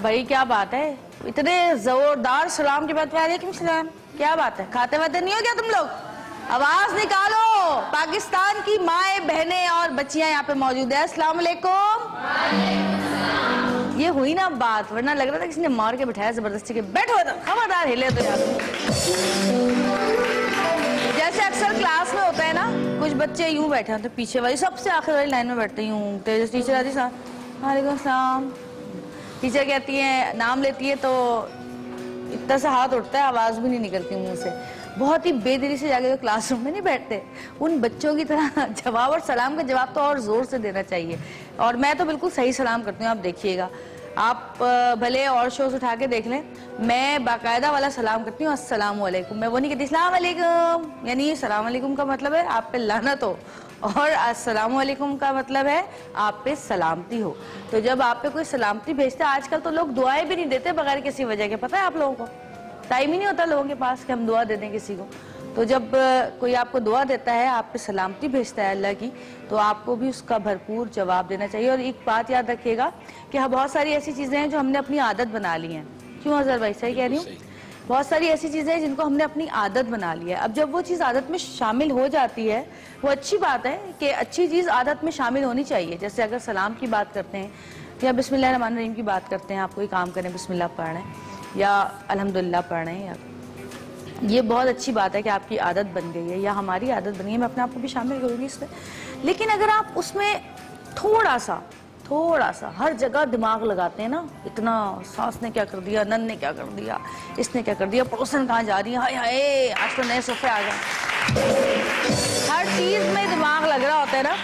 भाई क्या बात है, इतने जोरदार सलाम के बाद वालेकुम सलाम, क्या बात है? खाते वाते नहीं हो क्या तुम लोग? आवाज निकालो। पाकिस्तान की माएं, बहनें और बच्चियां यहाँ पे मौजूद है। अस्सलाम वालेकुम। ये हुई ना बात, वरना लग रहा था किसी ने मार के बिठाया जबरदस्ती के। बैठो तो खबरदार हिले तो यार। जैसे अक्सर क्लास में होता है ना, कुछ बच्चे यूं बैठे होते, पीछे वाली सबसे आखिर वाली लाइन में बैठते यूं। तेज टीचर आती है, वालेकुम सलाम। टीचर कहती है, नाम लेती है तो इतना सा हाथ उठता है, आवाज भी नहीं निकलती मुंह से। बहुत ही बेदिली से जाके तो क्लासरूम में नहीं बैठते, उन बच्चों की तरह जवाब और सलाम का जवाब तो और जोर से देना चाहिए। और मैं तो बिल्कुल सही सलाम करती हूँ, आप देखिएगा। आप भले और शोज उठा के देख लें, मैं बाकायदा वाला सलाम करती हूँ, अस्सलाम वालेकुम। मैं वो नहीं कहती अस्सलाम वालेकुम, यानी सलाम वालेकुम का मतलब है आप पे लानत हो, और अस्सलाम वालेकुम का मतलब है आप पे सलामती हो। तो जब आप पे कोई सलामती भेजते हैं, आजकल तो लोग दुआएं भी नहीं देते बगैर किसी वजह के, पता है आप लोगों को? टाइम ही नहीं होता लोगों के पास कि हम दुआ दे दें किसी को। तो जब कोई आपको दुआ देता है, आप पे सलामती भेजता है अल्लाह की, तो आपको भी उसका भरपूर जवाब देना चाहिए। और एक बात याद रखिएगा कि हाँ, बहुत सारी ऐसी चीजें हैं जो हमने अपनी आदत बना ली हैं। क्यों अजहर भाई, सही कह रही हूँ? बहुत सारी ऐसी चीजें हैं जिनको हमने अपनी आदत बना ली है। अब जब वो चीज आदत में शामिल हो जाती है, वो अच्छी बात है कि अच्छी चीज आदत में शामिल होनी चाहिए। जैसे अगर सलाम की बात करते हैं या बिस्मिल्लाह रहमान रहीम की बात करते हैं, आप कोई काम करें बिस्मिल्लाह पढ़ रहे हैं या अल्हम्दुलिल्लाह पढ़ रहे हैं, या ये बहुत अच्छी बात है कि आपकी आदत बन गई है या हमारी आदत बनी है। मैं अपने आप को भी शामिल करूंगी इसमें। लेकिन अगर आप उसमें थोड़ा सा हर जगह दिमाग लगाते हैं ना, इतना सास ने क्या कर दिया, नन ने क्या कर दिया, इसने क्या कर दिया, पड़ोसन कहाँ जा रही है, हाय हाय आज तो नए सोफे आ गए, हर चीज में दिमाग लग रहा होता है ना,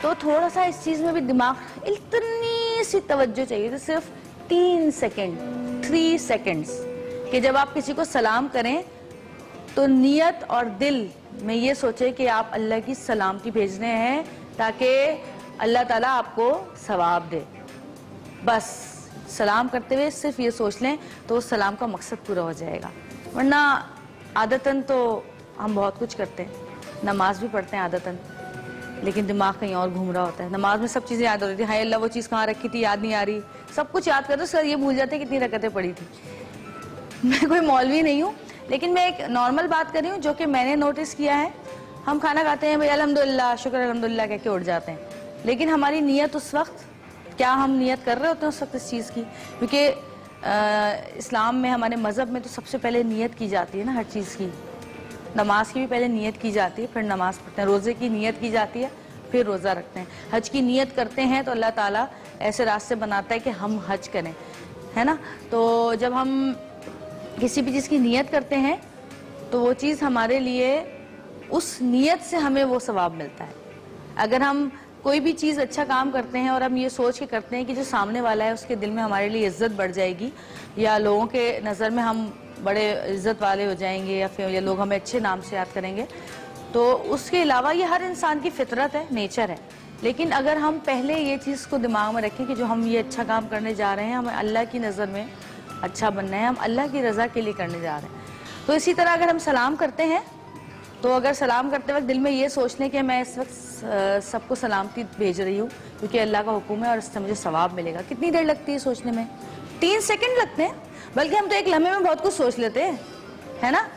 तो थोड़ा सा इस चीज में भी दिमाग, इतनी सी तवज्जो चाहिए। तो सिर्फ 3 सेकेंड्स कि जब आप किसी को सलाम करें तो नियत और दिल में ये सोचे कि आप अल्लाह की सलामती भेजने हैं, ताकि अल्लाह ताला आपको सवाब दे। बस सलाम करते हुए सिर्फ ये सोच लें तो उस सलाम का मकसद पूरा हो जाएगा। वरना आदतन तो हम बहुत कुछ करते हैं, नमाज भी पढ़ते हैं आदतन, लेकिन दिमाग कहीं और घूम रहा होता है। नमाज में सब चीज़ें याद होती थी, हाय अल्लाह वो चीज़ कहाँ रखी थी याद नहीं आ रही, सब कुछ याद करते सर ये भूल जाते कितनी रकतें पड़ी थी। मैं कोई मौलवी नहीं हूँ, लेकिन मैं एक नॉर्मल बात कर रही हूँ जो कि मैंने नोटिस किया है। हम खाना खाते हैं भाई अल्हम्दुलिल्लाह, शुक्र अल्हम्दुलिल्लाह कह के उठ जाते हैं, लेकिन हमारी नीयत उस वक्त, क्या हम नियत कर रहे होते हैं उस वक्त इस चीज़ की? क्योंकि इस्लाम में, हमारे मज़हब में तो सबसे पहले नियत की जाती है ना हर चीज़ की। नमाज की भी पहले नियत की जाती है, फिर नमाज पढ़ते हैं। रोज़े की नियत की जाती है, फिर रोज़ा रखते हैं। हज की नियत करते हैं तो अल्लाह ताला ऐसे रास्ते बनाता है कि हम हज करें, है ना। तो जब हम किसी भी चीज़ की नियत करते हैं तो वो चीज़ हमारे लिए, उस नियत से हमें वो सवाब मिलता है। अगर हम कोई भी चीज़ अच्छा काम करते हैं और हम ये सोच के करते हैं कि जो सामने वाला है उसके दिल में हमारे लिए इज्जत बढ़ जाएगी, या लोगों के नज़र में हम बड़े इज्जत वाले हो जाएंगे, या फिर ये लोग हमें अच्छे नाम से याद करेंगे, तो उसके अलावा ये हर इंसान की फितरत है, नेचर है। लेकिन अगर हम पहले ये चीज़ को दिमाग में रखें कि जो हम ये अच्छा काम करने जा रहे हैं, हमें अल्लाह की नज़र में अच्छा बनना है, हम अल्लाह की रज़ा के लिए करने जा रहे हैं। तो इसी तरह अगर हम सलाम करते हैं, तो अगर सलाम करते वक्त दिल में ये सोच लें कि मैं इस वक्त सबको सलामती भेज रही हूँ क्योंकि अल्लाह का हुक्म है और इससे मुझे सवाब मिलेगा। कितनी देर लगती है सोचने में? 3 सेकंड लगते हैं, बल्कि हम तो एक लम्हे में बहुत कुछ सोच लेते हैं, है ना।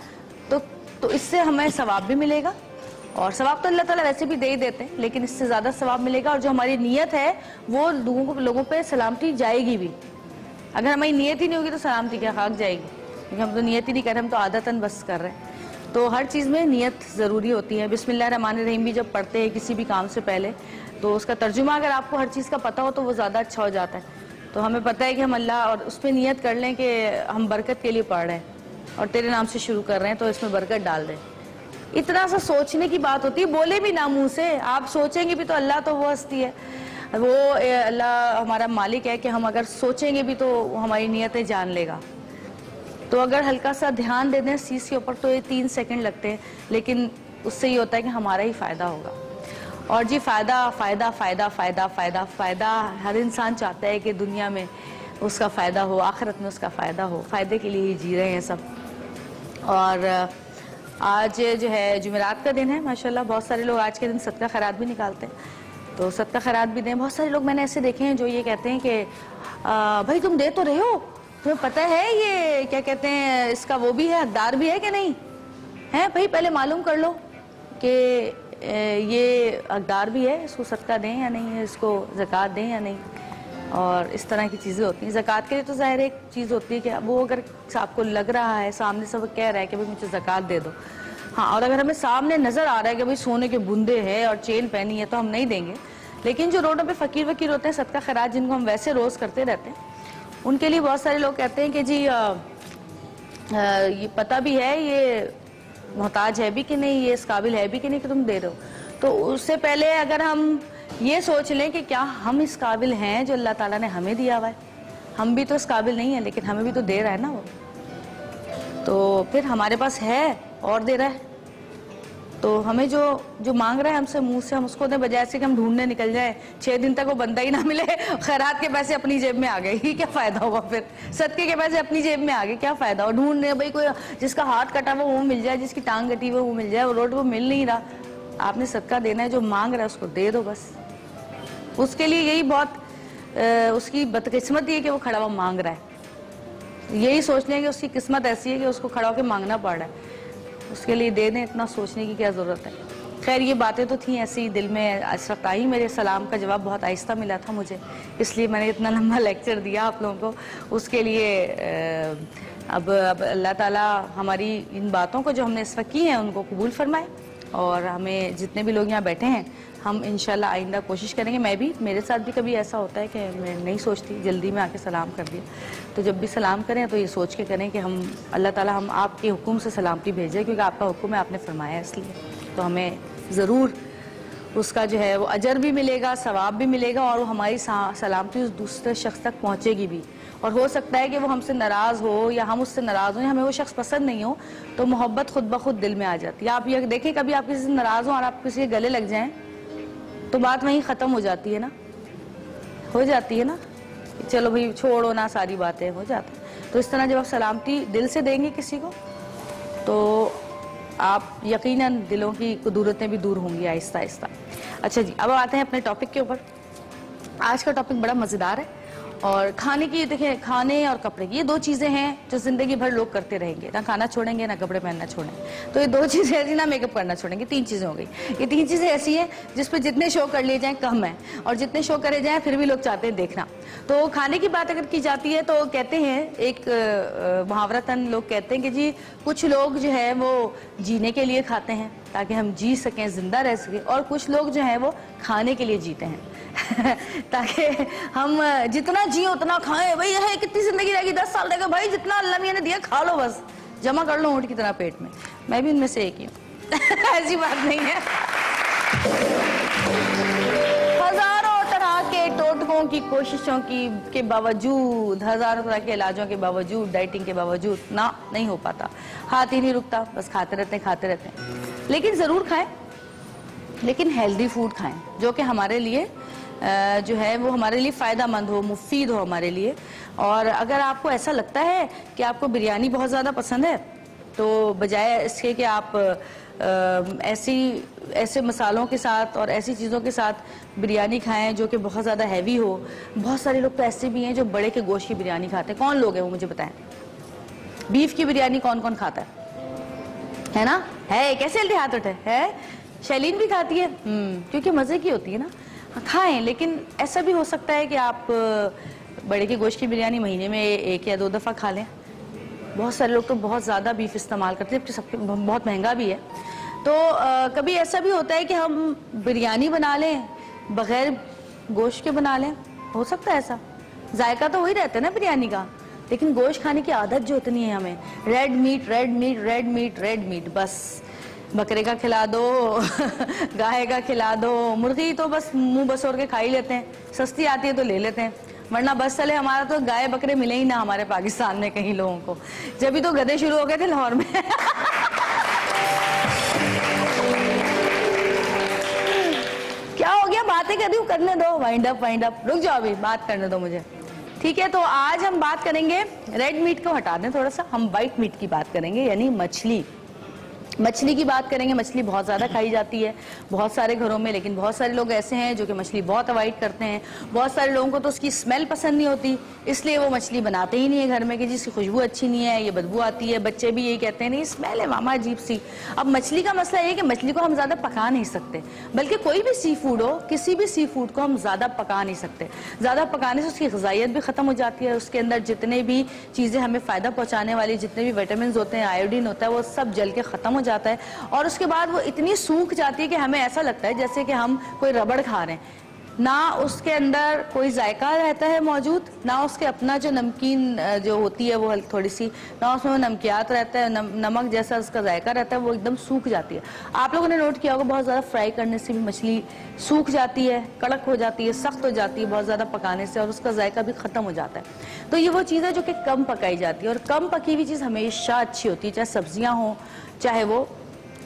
तो इससे हमें सवाब भी मिलेगा, और सवाब तो अल्लाह ताला वैसे भी दे ही देते हैं, लेकिन इससे ज़्यादा सवाब मिलेगा। और जो हमारी नीयत है वो लोगों पर सलामती जाएगी भी। अगर हमारी नीयत ही नहीं होगी तो सलामती क्या खाक जाएगी, क्योंकि हम तो नीयत ही नहीं कर रहे, हम तो आदतन बस कर रहे हैं। तो हर चीज़ में नियत ज़रूरी होती है। बिस्मिल्लाह रहमान रहीम भी जब पढ़ते हैं किसी भी काम से पहले, तो उसका तर्जुमा अगर आपको हर चीज़ का पता हो तो वो ज़्यादा अच्छा हो जाता है। तो हमें पता है कि हम अल्लाह, और उस पर नियत कर लें कि हम बरकत के लिए पढ़ रहे हैं और तेरे नाम से शुरू कर रहे हैं, तो इसमें बरकत डाल दें। इतना सा सोचने की बात होती है, बोले भी ना मुँह से, आप सोचेंगे भी तो अल्लाह तो वो हस्ती है, वो अल्लाह हमारा मालिक है कि हम अगर सोचेंगे भी तो हमारी नियतें जान लेगा। तो अगर हल्का सा ध्यान दे दें इस चीज़ के ऊपर तो ये 3 सेकंड लगते हैं, लेकिन उससे ये होता है कि हमारा ही फ़ायदा होगा। और जी फ़ायदा फ़ायदा फ़ायदा फ़ायदा फ़ायदा फ़ायदा हर इंसान चाहता है कि दुनिया में उसका फ़ायदा हो, आखिरत में उसका फ़ायदा हो। फ़ायदे के लिए ही जी रहे हैं सब। और आज जो है जुमेरात का दिन है, माशाल्लाह बहुत सारे लोग आज के दिन सदका खैरात भी निकालते हैं, तो सदका खैरात भी दें। बहुत सारे लोग मैंने ऐसे देखे हैं जो ये कहते हैं कि भाई तुम दे तो रहे हो तुम्हें पता है ये क्या कहते हैं, इसका वो भी है, हकदार भी है कि नहीं है भाई? पहले मालूम कर लो कि ये हकदार भी है, इसको सदका दें या नहीं, इसको ज़कात दें या नहीं, और इस तरह की चीज़ें होती हैं। ज़कात के लिए तो ज़ाहिर एक चीज़ होती है कि वो अगर आपको लग रहा है, सामने से वो कह रहा है कि भाई मुझे ज़कात दे दो, हाँ, और अगर हमें सामने नज़र आ रहा है कि भाई सोने के बूंदे हैं और चेन पहनी है, तो हम नहीं देंगे। लेकिन जो रोडों पे फ़कीर वकीर होते हैं, सदका खैरात जिनको हम वैसे रोज़ करते रहते हैं, उनके लिए बहुत सारे लोग कहते हैं कि जी ये पता भी है ये मोहताज है भी कि नहीं, ये इस काबिल है भी कि नहीं कि तुम दे रहे हो। तो उससे पहले अगर हम ये सोच लें कि क्या हम इस काबिल हैं जो अल्लाह ताला ने हमें दिया हुआ है, हम भी तो इस काबिल नहीं है, लेकिन हमें भी तो दे रहा है ना वो, तो फिर हमारे पास है और दे रहा है, तो हमें जो मांग रहा है हमसे मुंह से हम उसको दें, बजाय से कि हम ढूंढने निकल जाए, 6 दिन तक वो बंदा ही ना मिले, खैरात के पैसे अपनी जेब में आ गए, ही क्या फायदा हुआ? फिर सदके के पैसे अपनी जेब में आ गए, क्या फायदा हुआ? ढूंढ रहे भाई, कोई जिसका हाथ कटा हुआ वो मिल जाए, जिसकी टांग कटी हुई वो मिल जाए, वो रोड वो मिल नहीं रहा। आपने सदका देना है, जो मांग रहा है उसको दे दो बस। उसके लिए यही बहुत उसकी बदकिस्मती है कि वो खड़ा हुआ मांग रहा है। यही सोचने है कि उसकी किस्मत ऐसी है कि उसको खड़ा होकर मांगना पड़ रहा है, उसके लिए दे दें, इतना सोचने की क्या ज़रूरत है। खैर ये बातें तो थी ऐसी दिल में इस वक्त आई। मेरे सलाम का जवाब बहुत आहिस्ता मिला था मुझे, इसलिए मैंने इतना लंबा लेक्चर दिया आप लोगों को। उसके लिए अब अल्लाह ताला हमारी इन बातों को जो हमने इस वक्त की हैं उनको कबूल फरमाए, और हमें जितने भी लोग यहाँ बैठे हैं हम इंशाल्लाह आइंदा कोशिश करेंगे। मैं भी, मेरे साथ भी कभी ऐसा होता है कि मैं नहीं सोचती, जल्दी में आके सलाम कर दिया, तो जब भी सलाम करें तो ये सोच के करें कि हम अल्लाह ताला हम आपके हुक्म से सलामती भेजें, क्योंकि आपका हुक्म है, आपने फरमाया है, इसलिए तो हमें ज़रूर उसका जो है वो अजर भी मिलेगा, सवाब भी मिलेगा, और वो हमारी सलामती उस दूसरे शख्स तक पहुँचेगी भी। और हो सकता है कि वो हमसे नाराज़ हो या हम उससे नाराज़ हो या हमें वो शख्स पसंद नहीं हो, तो मोहब्बत खुद ब खुद दिल में आ जाती है। आप ये देखें, कभी आप किसी से नाराज़ हो और आप किसी के गले लग जाएं तो बात वहीं ख़त्म हो जाती है ना, हो जाती है ना, चलो भाई छोड़ो ना, सारी बातें हो जाती है। तो इस तरह जब आप सलामती दिल से देंगे किसी को, तो आप यकीनन दिलों की कुदूरतें भी दूर होंगी आहिस्ता आहिस्ता। अच्छा जी, अब आते हैं अपने टॉपिक के ऊपर। आज का टॉपिक बड़ा मज़ेदार है, और खाने की, देखिए खाने और कपड़े, ये 2 चीज़ें हैं जो ज़िंदगी भर लोग करते रहेंगे, ना खाना छोड़ेंगे ना कपड़े पहनना छोड़ेंगे। तो ये 2 चीज़ें ऐसी, ना मेकअप करना छोड़ेंगे, 3 चीज़ें हो गई। ये 3 चीज़ें ऐसी हैं जिस पे जितने शो कर लिए जाएं कम है, और जितने शो करे जाएं फिर भी लोग चाहते हैं देखना। तो खाने की बात अगर की जाती है तो कहते हैं, एक मुहावरतन लोग कहते हैं कि जी कुछ लोग जो है वो जीने के लिए खाते हैं ताकि हम जी सकें, जिंदा रह सकें, और कुछ लोग जो हैं वो खाने के लिए जीते हैं ताकि हम जितना जिए उतना खाएं। भाई है कितनी जिंदगी रहेगी, 10 साल रहेगा, भाई जितना अल्लाह मियां ने दिया खा लो, बस जमा कर लो ऊँट की तरह पेट में। मैं भी उनमें से एक ही हूँ ऐसी बात नहीं है। हजारों तरह के टोटकों की कोशिशों के बावजूद, हजारों तरह के इलाजों के बावजूद, डाइटिंग के बावजूद ना नहीं हो पाता, हाथ ही नहीं रुकता, बस खाते रहते हैं खाते रहते हैं। लेकिन ज़रूर खाएं, लेकिन हेल्दी फूड खाएं जो कि हमारे लिए जो है वो हमारे लिए फ़ायदा मंद हो, मुफीद हो हमारे लिए। और अगर आपको ऐसा लगता है कि आपको बिरयानी बहुत ज़्यादा पसंद है, तो बजाय इसके कि आप ऐसे मसालों के साथ और ऐसी चीज़ों के साथ बिरयानी खाएं जो कि बहुत ज़्यादा हैवी हो। बहुत सारे लोग तो ऐसे भी हैं जो बड़े के गोश्त की बिरयानी खाते हैं। कौन लोग हैं वो मुझे बताएं? बीफ की बिरयानी कौन कौन खाता है ना? है, कैसे जल्दी हाथ उठे है? शैलीन भी खाती है, क्योंकि मज़े की होती है ना। खाएं, लेकिन ऐसा भी हो सकता है कि आप बड़े के गोश्त की बिरयानी महीने में 1 या 2 दफ़ा खा लें। बहुत सारे लोग तो बहुत ज़्यादा बीफ इस्तेमाल करते हैं, सबके बहुत महंगा भी है। तो कभी ऐसा भी होता है कि हम बिरयानी बना लें बग़ैर गोश्त के बना लें, हो सकता है ऐसा। जायका तो वही रहता है ना बिरयानी का, लेकिन गोश्त खाने की आदत जो इतनी है हमें, red meat red meat red meat red meat, बस बकरे का खिला दो गाय का खिला दो, मुर्गी तो बस मुंह बसोर के खा ही लेते हैं, सस्ती आती है तो ले लेते हैं, वरना बस चले हमारा तो गाय बकरे मिले ही ना हमारे पाकिस्तान में कहीं लोगों को। जब भी तो गधे शुरू हो गए थे लाहौर में क्या हो गया, बातें कर रही हूँ, करने दो, वाइंड अप, रुक जाओ अभी, बात करने दो मुझे, ठीक है। तो आज हम बात करेंगे, रेड मीट को हटा दें थोड़ा सा, हम वाइट मीट की बात करेंगे, यानी मछली। मछली की बात करेंगे, मछली बहुत ज़्यादा खाई जाती है बहुत सारे घरों में, लेकिन बहुत सारे लोग ऐसे हैं जो कि मछली बहुत अवॉइड करते हैं। बहुत सारे लोगों को तो उसकी स्मेल पसंद नहीं होती, इसलिए वो मछली बनाते ही नहीं है घर में कि जिसकी खुशबू अच्छी नहीं है, ये बदबू आती है। बच्चे भी यही कहते हैं नहीं स्मेल है मामा अजीब सी। अब मछली का मसला ये कि मछली को हम ज़्यादा पका नहीं सकते, बल्कि कोई भी सी फूड हो, किसी भी सी फूड को हम ज़्यादा पका नहीं सकते। ज़्यादा पकाने से उसकी ग़िज़ाइयत भी ख़त्म हो जाती है, उसके अंदर जितने भी चीज़ें हमें फ़ायदा पहुँचाने वाली, जितने भी विटामिन होते हैं, आयोडीन होता है, वो सब जल के ख़त्म हो जाता है। और उसके बाद वो इतनी सूख जाती है कि हमें ऐसा लगता है जैसे कि हम कोई रबड़ खा रहे हैं। ना उसके अंदर कोई जायका रहता है मौजूद, ना उसके अपना जो नमकीन जो होती है वो थोड़ी सी, ना उसमें वो नमकियात रहता है, नमक जैसा उसका जायका रहता है, वो एकदम सूख जाती है। आप लोगों ने नोट किया होगा बहुत ज़्यादा फ्राई करने से भी मछली सूख जाती है, कड़क हो जाती है, सख्त हो जाती है बहुत ज़्यादा पकाने से, और उसका जायका भी ख़त्म हो जाता है। तो ये वो चीज़ है जो कि कम पकाई जाती है, और कम पकी हुई चीज़ हमेशा अच्छी होती है, चाहे सब्जियाँ हों, चाहे वो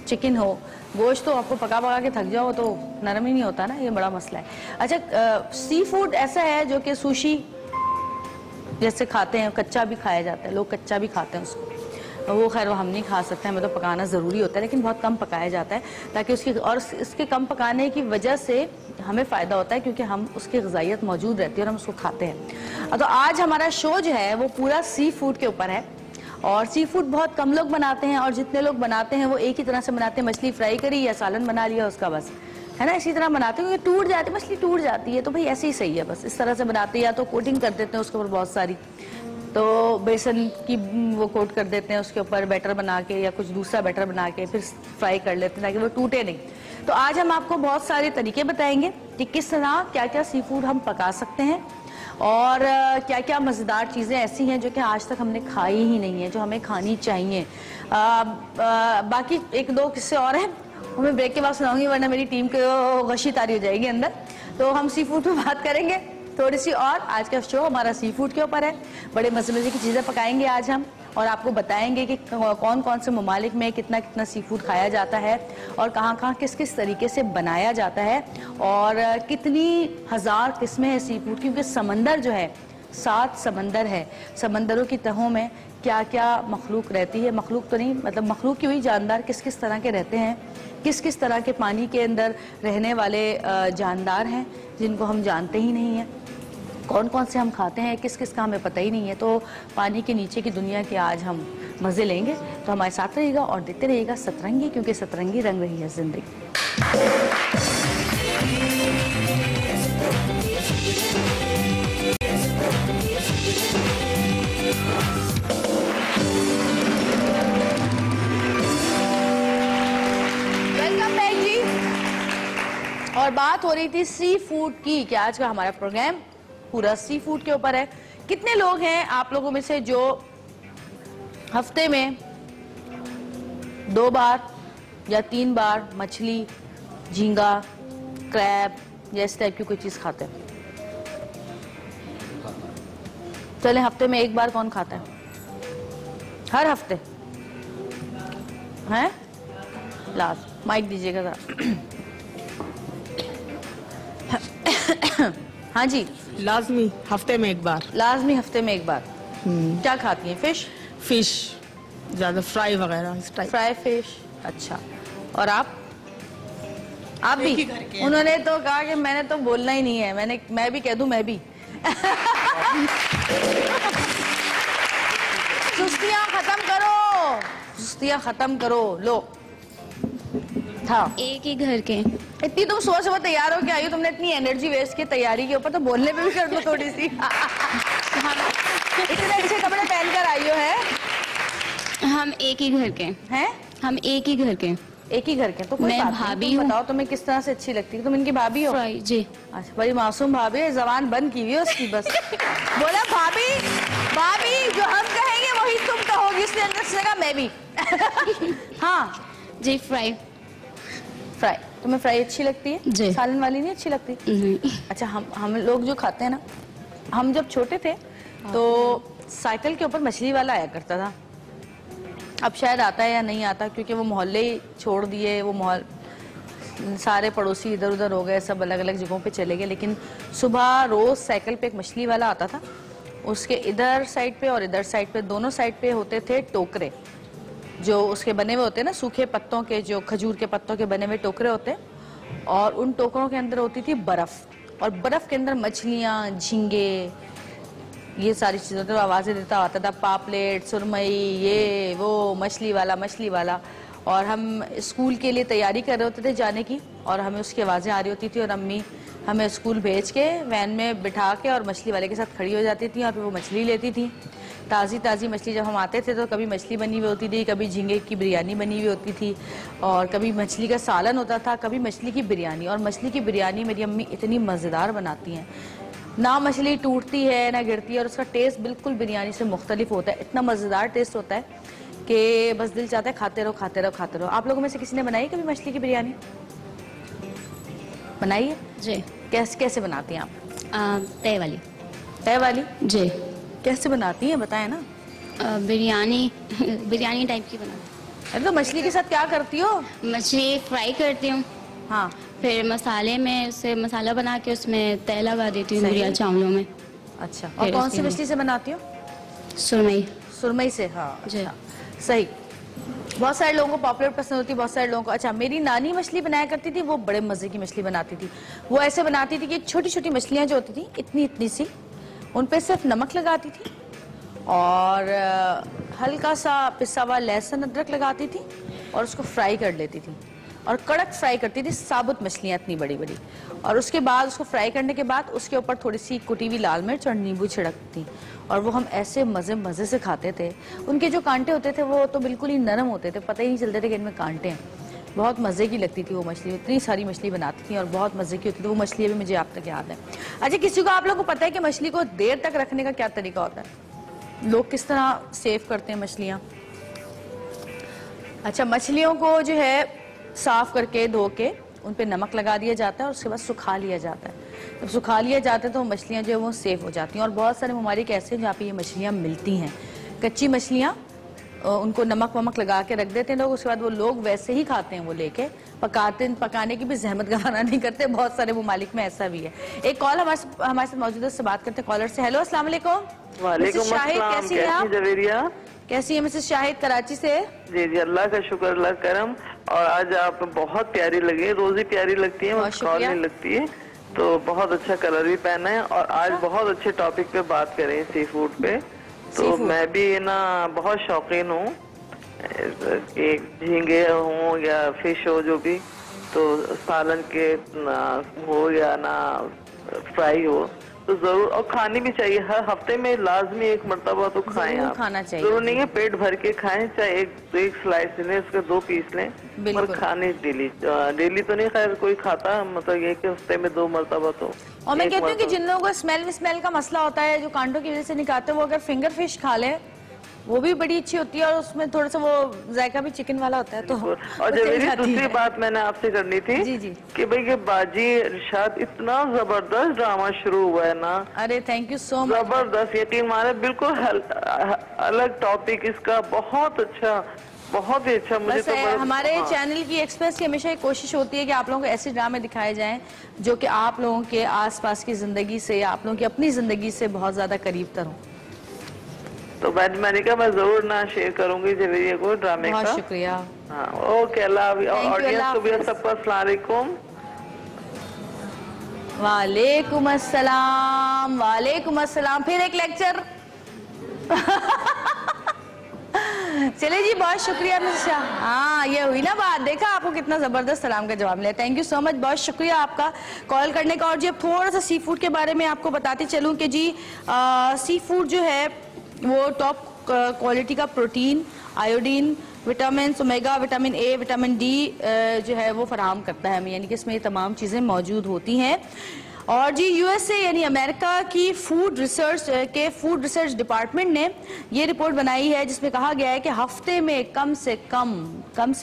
चिकन हो। गोश्त तो आपको पका पका के थक जाओ तो नरम ही नहीं होता ना, ये बड़ा मसला है। अच्छा, सी फूड ऐसा है जो कि सुशी जैसे खाते हैं, कच्चा भी खाया जाता है, लोग कच्चा भी खाते हैं उसको। वो खैर वो हम नहीं खा सकते, हमें तो पकाना ज़रूरी होता है, लेकिन बहुत कम पकाया जाता है ताकि उसकी, और इसके कम पकाने की वजह से हमें फ़ायदा होता है क्योंकि हम उसकी ग़िज़ाइयत मौजूद रहती है और हम उसको खाते हैं। तो आज हमारा शो जो है वो पूरा सी फूड के ऊपर है, और सी फूड बहुत कम लोग बनाते हैं, और जितने लोग बनाते हैं वो एक ही तरह से बनाते हैं। मछली फ्राई करी या सालन बना लिया उसका, बस है ना, इसी तरह बनाते हैं क्योंकि टूट जाती है मछली, टूट जाती है, तो भाई ऐसे ही सही है, बस इस तरह से बनाते हैं। या तो कोटिंग कर देते हैं उसके ऊपर बहुत सारी, तो बेसन की वो कोट कर देते हैं उसके ऊपर बैटर बना के, या कुछ दूसरा बैटर बना के फिर फ्राई कर लेते हैं ताकि वो टूटे नहीं। तो आज हम आपको बहुत सारे तरीके बताएंगे कि किस तरह क्या क्या सी फूड हम पका सकते हैं, और क्या क्या मज़ेदार चीज़ें ऐसी हैं जो कि आज तक हमने खाई ही नहीं है, जो हमें खानी चाहिए। बाकी एक दो किस्से और हैं, वो मैं ब्रेक के बाद सुनाऊंगी, वरना मेरी टीम को गशी तारी हो जाएगी अंदर। तो हम सी फूड पर बात करेंगे थोड़ी सी, और आज का शो हमारा सी फूड के ऊपर है। बड़े मज़े मज़े की चीज़ें पकाएंगे आज हम, और आपको बताएंगे कि कौन कौन से ममालिक में कितना कितना सी फूड खाया जाता है, और कहाँ कहाँ किस किस तरीके से बनाया जाता है, और कितनी हज़ार किस्में हैं सी फूड, क्योंकि समंदर जो है 7 समंदर है, समंदरों की तहों में क्या क्या मखलूक रहती है, मखलूक तो नहीं मतलब मखलूक की हुई जानदार किस किस तरह के रहते हैं, किस किस तरह के पानी के अंदर रहने वाले जानदार हैं जिनको हम जानते ही नहीं हैं, कौन कौन से हम खाते हैं, किस किस का हमें पता ही नहीं है। तो पानी के नीचे की दुनिया के आज हम मज़े लेंगे, तो हमारे साथ रहिएगा और देखते रहिएगा सतरंगी, क्योंकि सतरंगी रंग रही है जिंदगी। वेलकम बैक जी। और बात हो रही थी सी फूड की, कि आज का हमारा प्रोग्राम पूरा सी फूड के ऊपर है। कितने लोग हैं आप लोगों में से जो हफ्ते में 2 बार या 3 बार मछली, झींगा, क्रैब या इस टाइप की कोई चीज खाते हैं? चले हफ्ते में 1 बार कौन खाता है? हर हफ्ते हैं? लास्ट माइक दीजिएगा जरा। हाँ जी, लाजमी हफ्ते में 1 बार। लाजमी हफ्ते में 1 बार। क्या खाती हैं? फिश ज्यादा, फ्राई वगैरह इस टाइप। फ्राई फिश, अच्छा। और आप भी? उन्होंने तो कहा कि मैंने तो बोलना ही नहीं है, मैं भी कह दूं, मैं भी। सुस्तियां खत्म करो, सुस्तियां खत्म करो। लो था एक ही घर के। इतनी तुम सोच समझ तैयार हो क्या आई हो? तुमने इतनी एनर्जी वेस्ट की तैयारी के ऊपर, तो बोलने पे भी कर दो थोड़ी सी। इतने अच्छे कपड़े पहनकर आई हो है। हम एक ही घर के हैं? हम एक ही घर के। एक ही घर के, तो कोई मैं बात नहीं। भाभी तुम हूँ। बताओ तुम्हें किस तरह से अच्छी लगती है? तुम इनकी भाभी हो? फ्राई जी। अच्छा, बड़ी मासूम भाभी है, जबान बंद की हुई है उसकी बस। बोला भाभी, भाभी जो हम कहेंगे वही तुम कहोगी, इसलिए अंदर से कहा मैं भी। हाँ जी, फ्राई। फ्राई तुम्हें फ्राई अच्छी लगती है? जी। सालन वाली नहीं अच्छी लगती? नहीं। अच्छा, हम लोग जो खाते हैं ना, हम जब छोटे थे तो साइकिल के ऊपर मछली वाला आया करता था। अब शायद आता है या नहीं आता, क्योंकि वो मोहल्ले ही छोड़ दिए, वो सारे पड़ोसी इधर उधर हो गए, सब अलग अलग जगहों पे चले गए। लेकिन सुबह रोज साइकिल पे एक मछली वाला आता था, उसके इधर साइड पे और इधर साइड पे, दोनों साइड पे होते थे टोकरे, जो उसके बने हुए होते हैं ना, सूखे पत्तों के, जो खजूर के पत्तों के बने हुए टोकरे होते हैं, और उन टोकरों के अंदर होती थी बर्फ, और बर्फ के अंदर मछलियाँ, झींगे, ये सारी चीज़ों तो आवाज़ें देता आता था, पापलेट, सुरमई, ये वो, मछली वाला। और हम स्कूल के लिए तैयारी कर रहे होते थे जाने की, और हमें उसकी आवाज़ें आ रही होती थी, और अम्मी हमें स्कूल भेज के वैन में बिठा के और मछली वाले के साथ खड़ी हो जाती थी, और फिर वो मछली लेती थी। ताज़ी मछली जब हम आते थे तो कभी मछली बनी हुई होती थी, कभी झींगे की बिरयानी बनी हुई होती थी, और कभी मछली का सालन होता था, कभी मछली की बिरयानी। और मछली की बिरयानी मेरी अम्मी इतनी मज़ेदार बनाती हैं, ना मछली टूटती है ना गिरती है, और उसका टेस्ट बिल्कुल बिरयानी से मुख्तलिफ होता है। इतना मज़ेदार टेस्ट होता है कि बस दिल चाहता है खाते रहो। आप लोगों में से किसी ने बनाई कभी मछली की बिरयानी? बनाई है जी। कैसे बनाती हैं आप? तय वाली। तय वाली? जी। कैसे बनाती हैं बताएं ना। बिरयानी टाइप की बनाती। अरे तो मछली के साथ क्या करती हो? मछली फ्राई करती हूँ, हाँ, फिर मसाले में उसे मसाला बना के उसमें तय लगा देती हूँ बिरयानी चावलों में। अच्छा, और कौन सी मछली से बनाती हो? सुरमई से, हाँ। जी। सही। बहुत सारे लोगों को पॉपुलर पसंद होती है, बहुत सारे लोगों को। अच्छा, मेरी नानी मछली बनाया करती थी, वो बड़े मजे की मछली बनाती थी। वो ऐसे बनाती थी कि छोटी छोटी मछलियां जो होती थी इतनी सी, उन पे सिर्फ नमक लगाती थी और हल्का सा पिसा हुआ लहसुन अदरक लगाती थी और उसको फ्राई कर लेती थी, और कड़क फ्राई करती थी साबुत मछलियाँ इतनी बड़ी बड़ी। और उसके बाद उसको फ्राई करने के बाद उसके ऊपर थोड़ी सी कुटी हुई लाल मिर्च और नींबू छिड़कती, और वो हम ऐसे मज़े से खाते थे। उनके जो कांटे होते थे वो तो बिल्कुल ही नरम होते थे, पता ही नहीं चलते थे कि इनमें कांटे हैं। बहुत मज़े की लगती थी वो मछली, इतनी सारी मछली बनाती थी और बहुत मज़े की होती थी वो मछली, भी मुझे आप तक याद है। अच्छा, किसी को आप लोगों को पता है कि मछली को देर तक रखने का क्या तरीका होता है? लोग किस तरह सेव करते हैं मछलियाँ? अच्छा, मछलियों को जो है साफ करके धो के उन पे नमक लगा दिया जाता है और उसके बाद सुखा लिया जाता है। जब सुखा लिया जाता है तो मछलियाँ जो है वो सेफ हो जाती हैं। और बहुत सारे ममालिक ऐसे हैं जहाँ पे ये मछलियाँ मिलती हैं, कच्ची मछलियाँ, उनको नमक वमक लगा के रख देते हैं लोग, उसके बाद वो लोग वैसे ही खाते हैं, वो लेके पकाने की भी जहमत गवाना नहीं करते। बहुत सारे ममालिक में ऐसा भी है। एक कॉल हमारे साथ मौजूद है, उससे बात करते हैं कॉलर से। हेलो, अस्सलाम वालेकुम। वालेकुम शाहिद, अस्सलाम, कैसी हैं आप? जवेरिया। कैसी है मिसेस शाहिद? कराची से। जी जी, अल्लाह का शुक्र, अल्लाह करम। और आज आप बहुत प्यारी लगी, रोज ही प्यारी लगती है, कॉल नहीं लगती है, तो बहुत अच्छा कलर भी पहना है। और आज बहुत अच्छे टॉपिक पे बात करें, सी फूड पे। तो मैं भी ना बहुत शौकीन हूँ, झींगे हो या फिश हो जो भी, तो सालन के हो या ना फ्राई हो तो जरूर, और खानी भी चाहिए। हर हफ्ते में लाजमी एक मरतबा तो खाएं आप। खाना चाहिए, जरूर नहीं है पेट भर के खाएं, चाहे एक स्लाइस लें, उसके 2 पीस लें, पर खाने डेली तो नहीं, खैर कोई खाता, मतलब ये कि हफ्ते में 2 मरतबा तो। और मैं कहती हूँ कि जिन लोगों को स्मेल का मसला होता है, जो कांटों की वजह से नहीं खाते, वो अगर फिंगर फिश खा ले वो भी बड़ी अच्छी होती है, और उसमें थोड़ा सा वो जायका भी चिकन वाला होता है। तो और जब दूसरी बात मैंने आपसे करनी थी, जी कि भाई ये बाजी इरशाद इतना जबरदस्त ड्रामा शुरू हुआ है ना। अरे थैंक यू सो मच, जबरदस्त, यकीन माने, बिल्कुल अलग टॉपिक इसका, बहुत अच्छा, बहुत ही अच्छा। मुझे तो हमारे चैनल की एक्सप्रेस की हमेशा एक कोशिश होती है कि आप लोगों को ऐसे ड्रामे दिखाए जाएं जो कि आप लोगों के आसपास की जिंदगी से, आप लोगों की अपनी जिंदगी से बहुत ज्यादा करीब तर हो। तो मैंने कहा मैं जरूर ना शेयर करूंगी जवेरिया को ड्रामे का। बहुत शुक्रिया। हाँ, ओके, अल्लाह, ऑडियंस को भी सबको अस्सलाम वालेकुम। वालेकुम अस्सलाम, वालेकुम अस्सलाम। फिर एक लेक्चर। चलिए जी, बहुत शुक्रिया मिस शाह। हाँ, ये हुई ना बात, देखा आपको कितना जबरदस्त सलाम का जवाब मिला। थैंक यू सो मच, बहुत शुक्रिया आपका कॉल करने का। और जी अब थोड़ा सा सी फूड के बारे में आपको बताते चलूँ कि जी सी फूड जो है वो टॉप क्वालिटी का protein, iodine, vitamin, omega, vitamin A, vitamin D जो है वो फराहम करता है हमें, यानी कि इसमें ये तमाम चीज़ें मौजूद होती हैं। और जी यूएसए यानी अमेरिका की फूड रिसर्च डिपार्टमेंट ने ये रिपोर्ट बनाई है जिसमें कहा गया है कि हफ्ते में कम से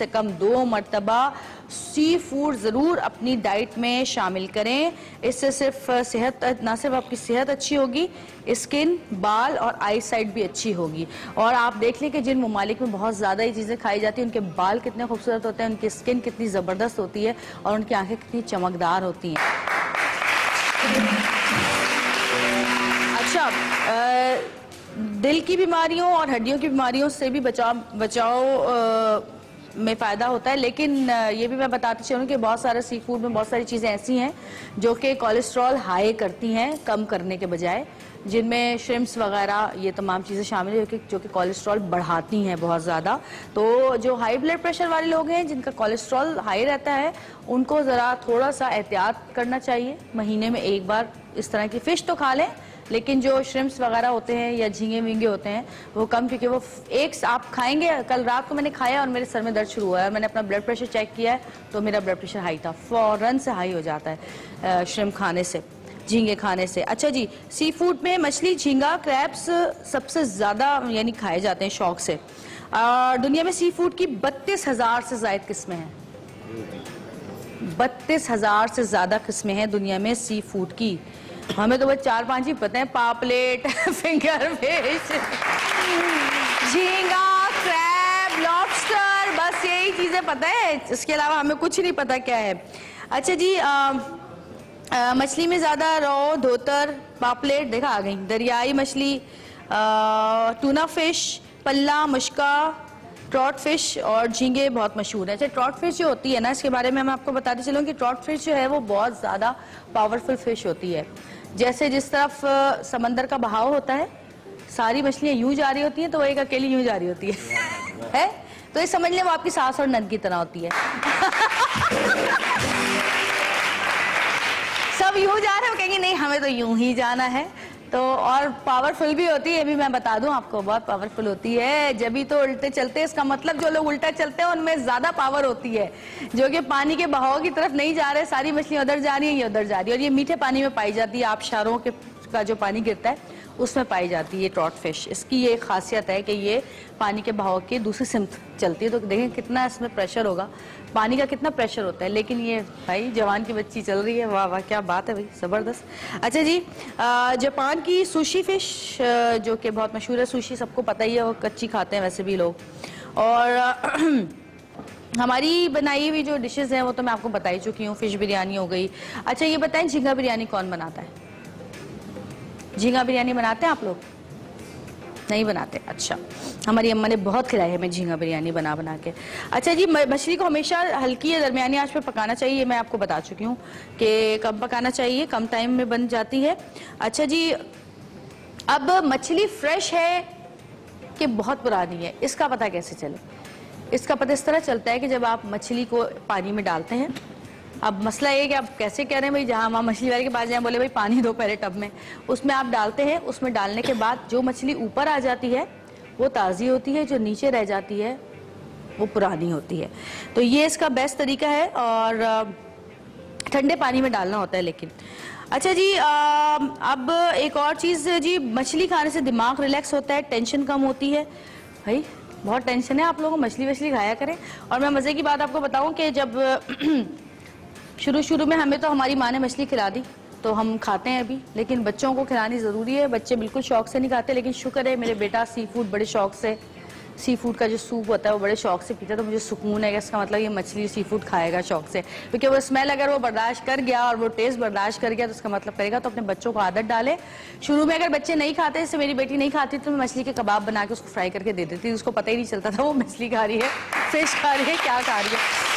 कम 2 मरतबा सी फूड ज़रूर अपनी डाइट में शामिल करें। इससे सिर्फ ना सिर्फ आपकी सेहत अच्छी होगी, स्किन, बाल और आई साइट भी अच्छी होगी। और आप देख लें कि जिन ममालिक में बहुत ज़्यादा ये चीज़ें खाई जाती हैं, उनके बाल कितने खूबसूरत होते हैं, उनकी स्किन कितनी ज़बरदस्त होती है और उनकी आंखें कितनी चमकदार होती हैं। अच्छा, दिल की बीमारियों और हड्डियों की बीमारियों से भी बचाव में फ़ायदा होता है, लेकिन ये भी मैं बताती चलूँ कि बहुत सारे सी फूड में बहुत सारी चीज़ें ऐसी हैं जो कि कोलेस्ट्रॉल हाई करती हैं कम करने के बजाय, जिनमें श्रिम्प्स वगैरह ये तमाम चीज़ें शामिल है जो कि कोलेस्ट्रॉल बढ़ाती हैं बहुत ज़्यादा। तो जो हाई ब्लड प्रेशर वाले लोग हैं जिनका कोलेस्ट्रॉल हाई रहता है उनको ज़रा थोड़ा सा एहतियात करना चाहिए। महीने में एक बार इस तरह की फ़िश तो खा लें, लेकिन जो श्रिम्प्स वगैरह होते हैं या झींगे वींगे होते हैं वो कम, क्योंकि वो एक आप खाएंगे। कल रात को मैंने खाया और मेरे सर में दर्द शुरू हुआ है, मैंने अपना ब्लड प्रेशर चेक किया है तो मेरा ब्लड प्रेशर हाई था, फौरन से हाई हो जाता है श्रिम्प खाने से, झींगे खाने से। अच्छा जी, सी फूड में मछली, झींगा, क्रैब्स सबसे ज़्यादा यानी खाए जाते हैं शौक से। दुनिया में सी फूड की 32,000 से ज़ायद किस्में हैं। 32,000 से ज़्यादा किस्में हैं दुनिया में सी फूड की। हमें तो बस 4-5 ही पता है, पापलेट, फिंगर फिश, झींगा, क्रैब, लॉबस्टर, बस यही चीज़ें पता है, इसके अलावा हमें कुछ नहीं पता क्या है। अच्छा जी, मछली में ज़्यादा रो, धोतर, पापलेट देखा आ गई, दरियाई मछली, टूना फिश, पल्ला, मुश्का, ट्रॉट फिश और झींगे बहुत मशहूर है। अच्छा, ट्रॉट फिश जो होती है ना, इसके बारे में मैं आपको बताती चलूँ कि ट्रॉट फिश जो है वो बहुत ज़्यादा पावरफुल फिश होती है। जैसे जिस तरफ समंदर का बहाव होता है, सारी मछलियाँ यूं जा रही होती हैं तो वो एक अकेली यूं जा रही होती है तो ये समझ लें वो आपकी सास और नंद की तरह होती है सब यूं जा रहे हैं, वो कहेंगे नहीं हमें तो यूं ही जाना है। तो और पावरफुल भी होती है, भी मैं बता दूं आपको, बहुत पावरफुल होती है। जब भी तो उल्टे चलते हैं, इसका मतलब जो लोग उल्टा चलते हैं उनमें ज्यादा पावर होती है, जो कि पानी के बहाव की तरफ नहीं जा रहे, सारी मछलियां उधर जा रही है, ये उधर जा रही है, और ये मीठे पानी में पाई जाती है, आबशारों के का जो पानी गिरता है उसमें पाई जाती है ट्रॉट फिश। इसकी ये खासियत है कि ये पानी के बहाव के दूसरी सिमत चलती है। तो देखें कितना इसमें प्रेशर होगा, पानी का कितना प्रेशर होता है, लेकिन ये भाई जवान की बच्ची चल रही है, वाह वाह क्या बात है भाई, ज़बरदस्त। अच्छा जी, जापान की सुशी फिश जो कि बहुत मशहूर है, सुशी सबको पता ही है, वो कच्ची खाते हैं वैसे भी लोग। और हमारी बनाई हुई जो डिशेज़ हैं वो तो मैं आपको बता ही चुकी हूँ, फिश बिरयानी हो गई। अच्छा ये बताएं, झींगा बिरयानी कौन बनाता है? झींगा बिरयानी बनाते हैं आप लोग? नहीं बनाते? अच्छा, हमारी अम्मा ने बहुत खिलाई है हमें झींगा बिरयानी बना बना के। अच्छा जी, मछली को हमेशा हल्की या दरमियानी आंच पे पकाना चाहिए, मैं आपको बता चुकी हूँ कि कब पकाना चाहिए, कम टाइम में बन जाती है। अच्छा जी, अब मछली फ्रेश है कि बहुत पुरानी है, इसका पता कैसे चले? इसका पता इस तरह चलता है कि जब आप मछली को पानी में डालते हैं, अब मसला ये कि आप कैसे कह रहे हैं भाई, जहाँ वहाँ मछली वाले के पास जाए बोले भाई पानी दो पहले टब में, उसमें आप डालते हैं, उसमें डालने के बाद जो मछली ऊपर आ जाती है वो ताज़ी होती है, जो नीचे रह जाती है वो पुरानी होती है। तो ये इसका बेस्ट तरीका है, और ठंडे पानी में डालना होता है लेकिन। अच्छा जी, अब एक और चीज़ जी, मछली खाने से दिमाग रिलैक्स होता है, टेंशन कम होती है। भाई बहुत टेंशन है आप लोगों को, मछली वछली खाया करें। और मैं मज़े की बात आपको बताऊँ कि जब शुरू में हमें तो हमारी माँ ने मछली खिला दी तो हम खाते हैं अभी, लेकिन बच्चों को खिलानी ज़रूरी है। बच्चे बिल्कुल शौक से नहीं खाते, लेकिन शुक्र है मेरे बेटा सी फूड बड़े शौक से, सी फूड का जो सूप होता है वो बड़े शौक से पीता है। तो मुझे सुकून है कि इसका मतलब ये मछली सी फूड खाएगा शौक से, क्योंकि वो स्मेल अगर वो बर्दाश्त कर गया और वो टेस्ट बर्दाश्त कर गया तो उसका मतलब करेगा। तो अपने बच्चों को आदत डाले। शुरू में अगर बच्चे नहीं खाते, जैसे मेरी बेटी नहीं खाती, तो मैं मछली के कबाब बना के उसको फ्राई करके दे देती थी, उसको पता ही नहीं चलता था वो मछली खा रही है, फिश खा रही है, क्या खा रही है।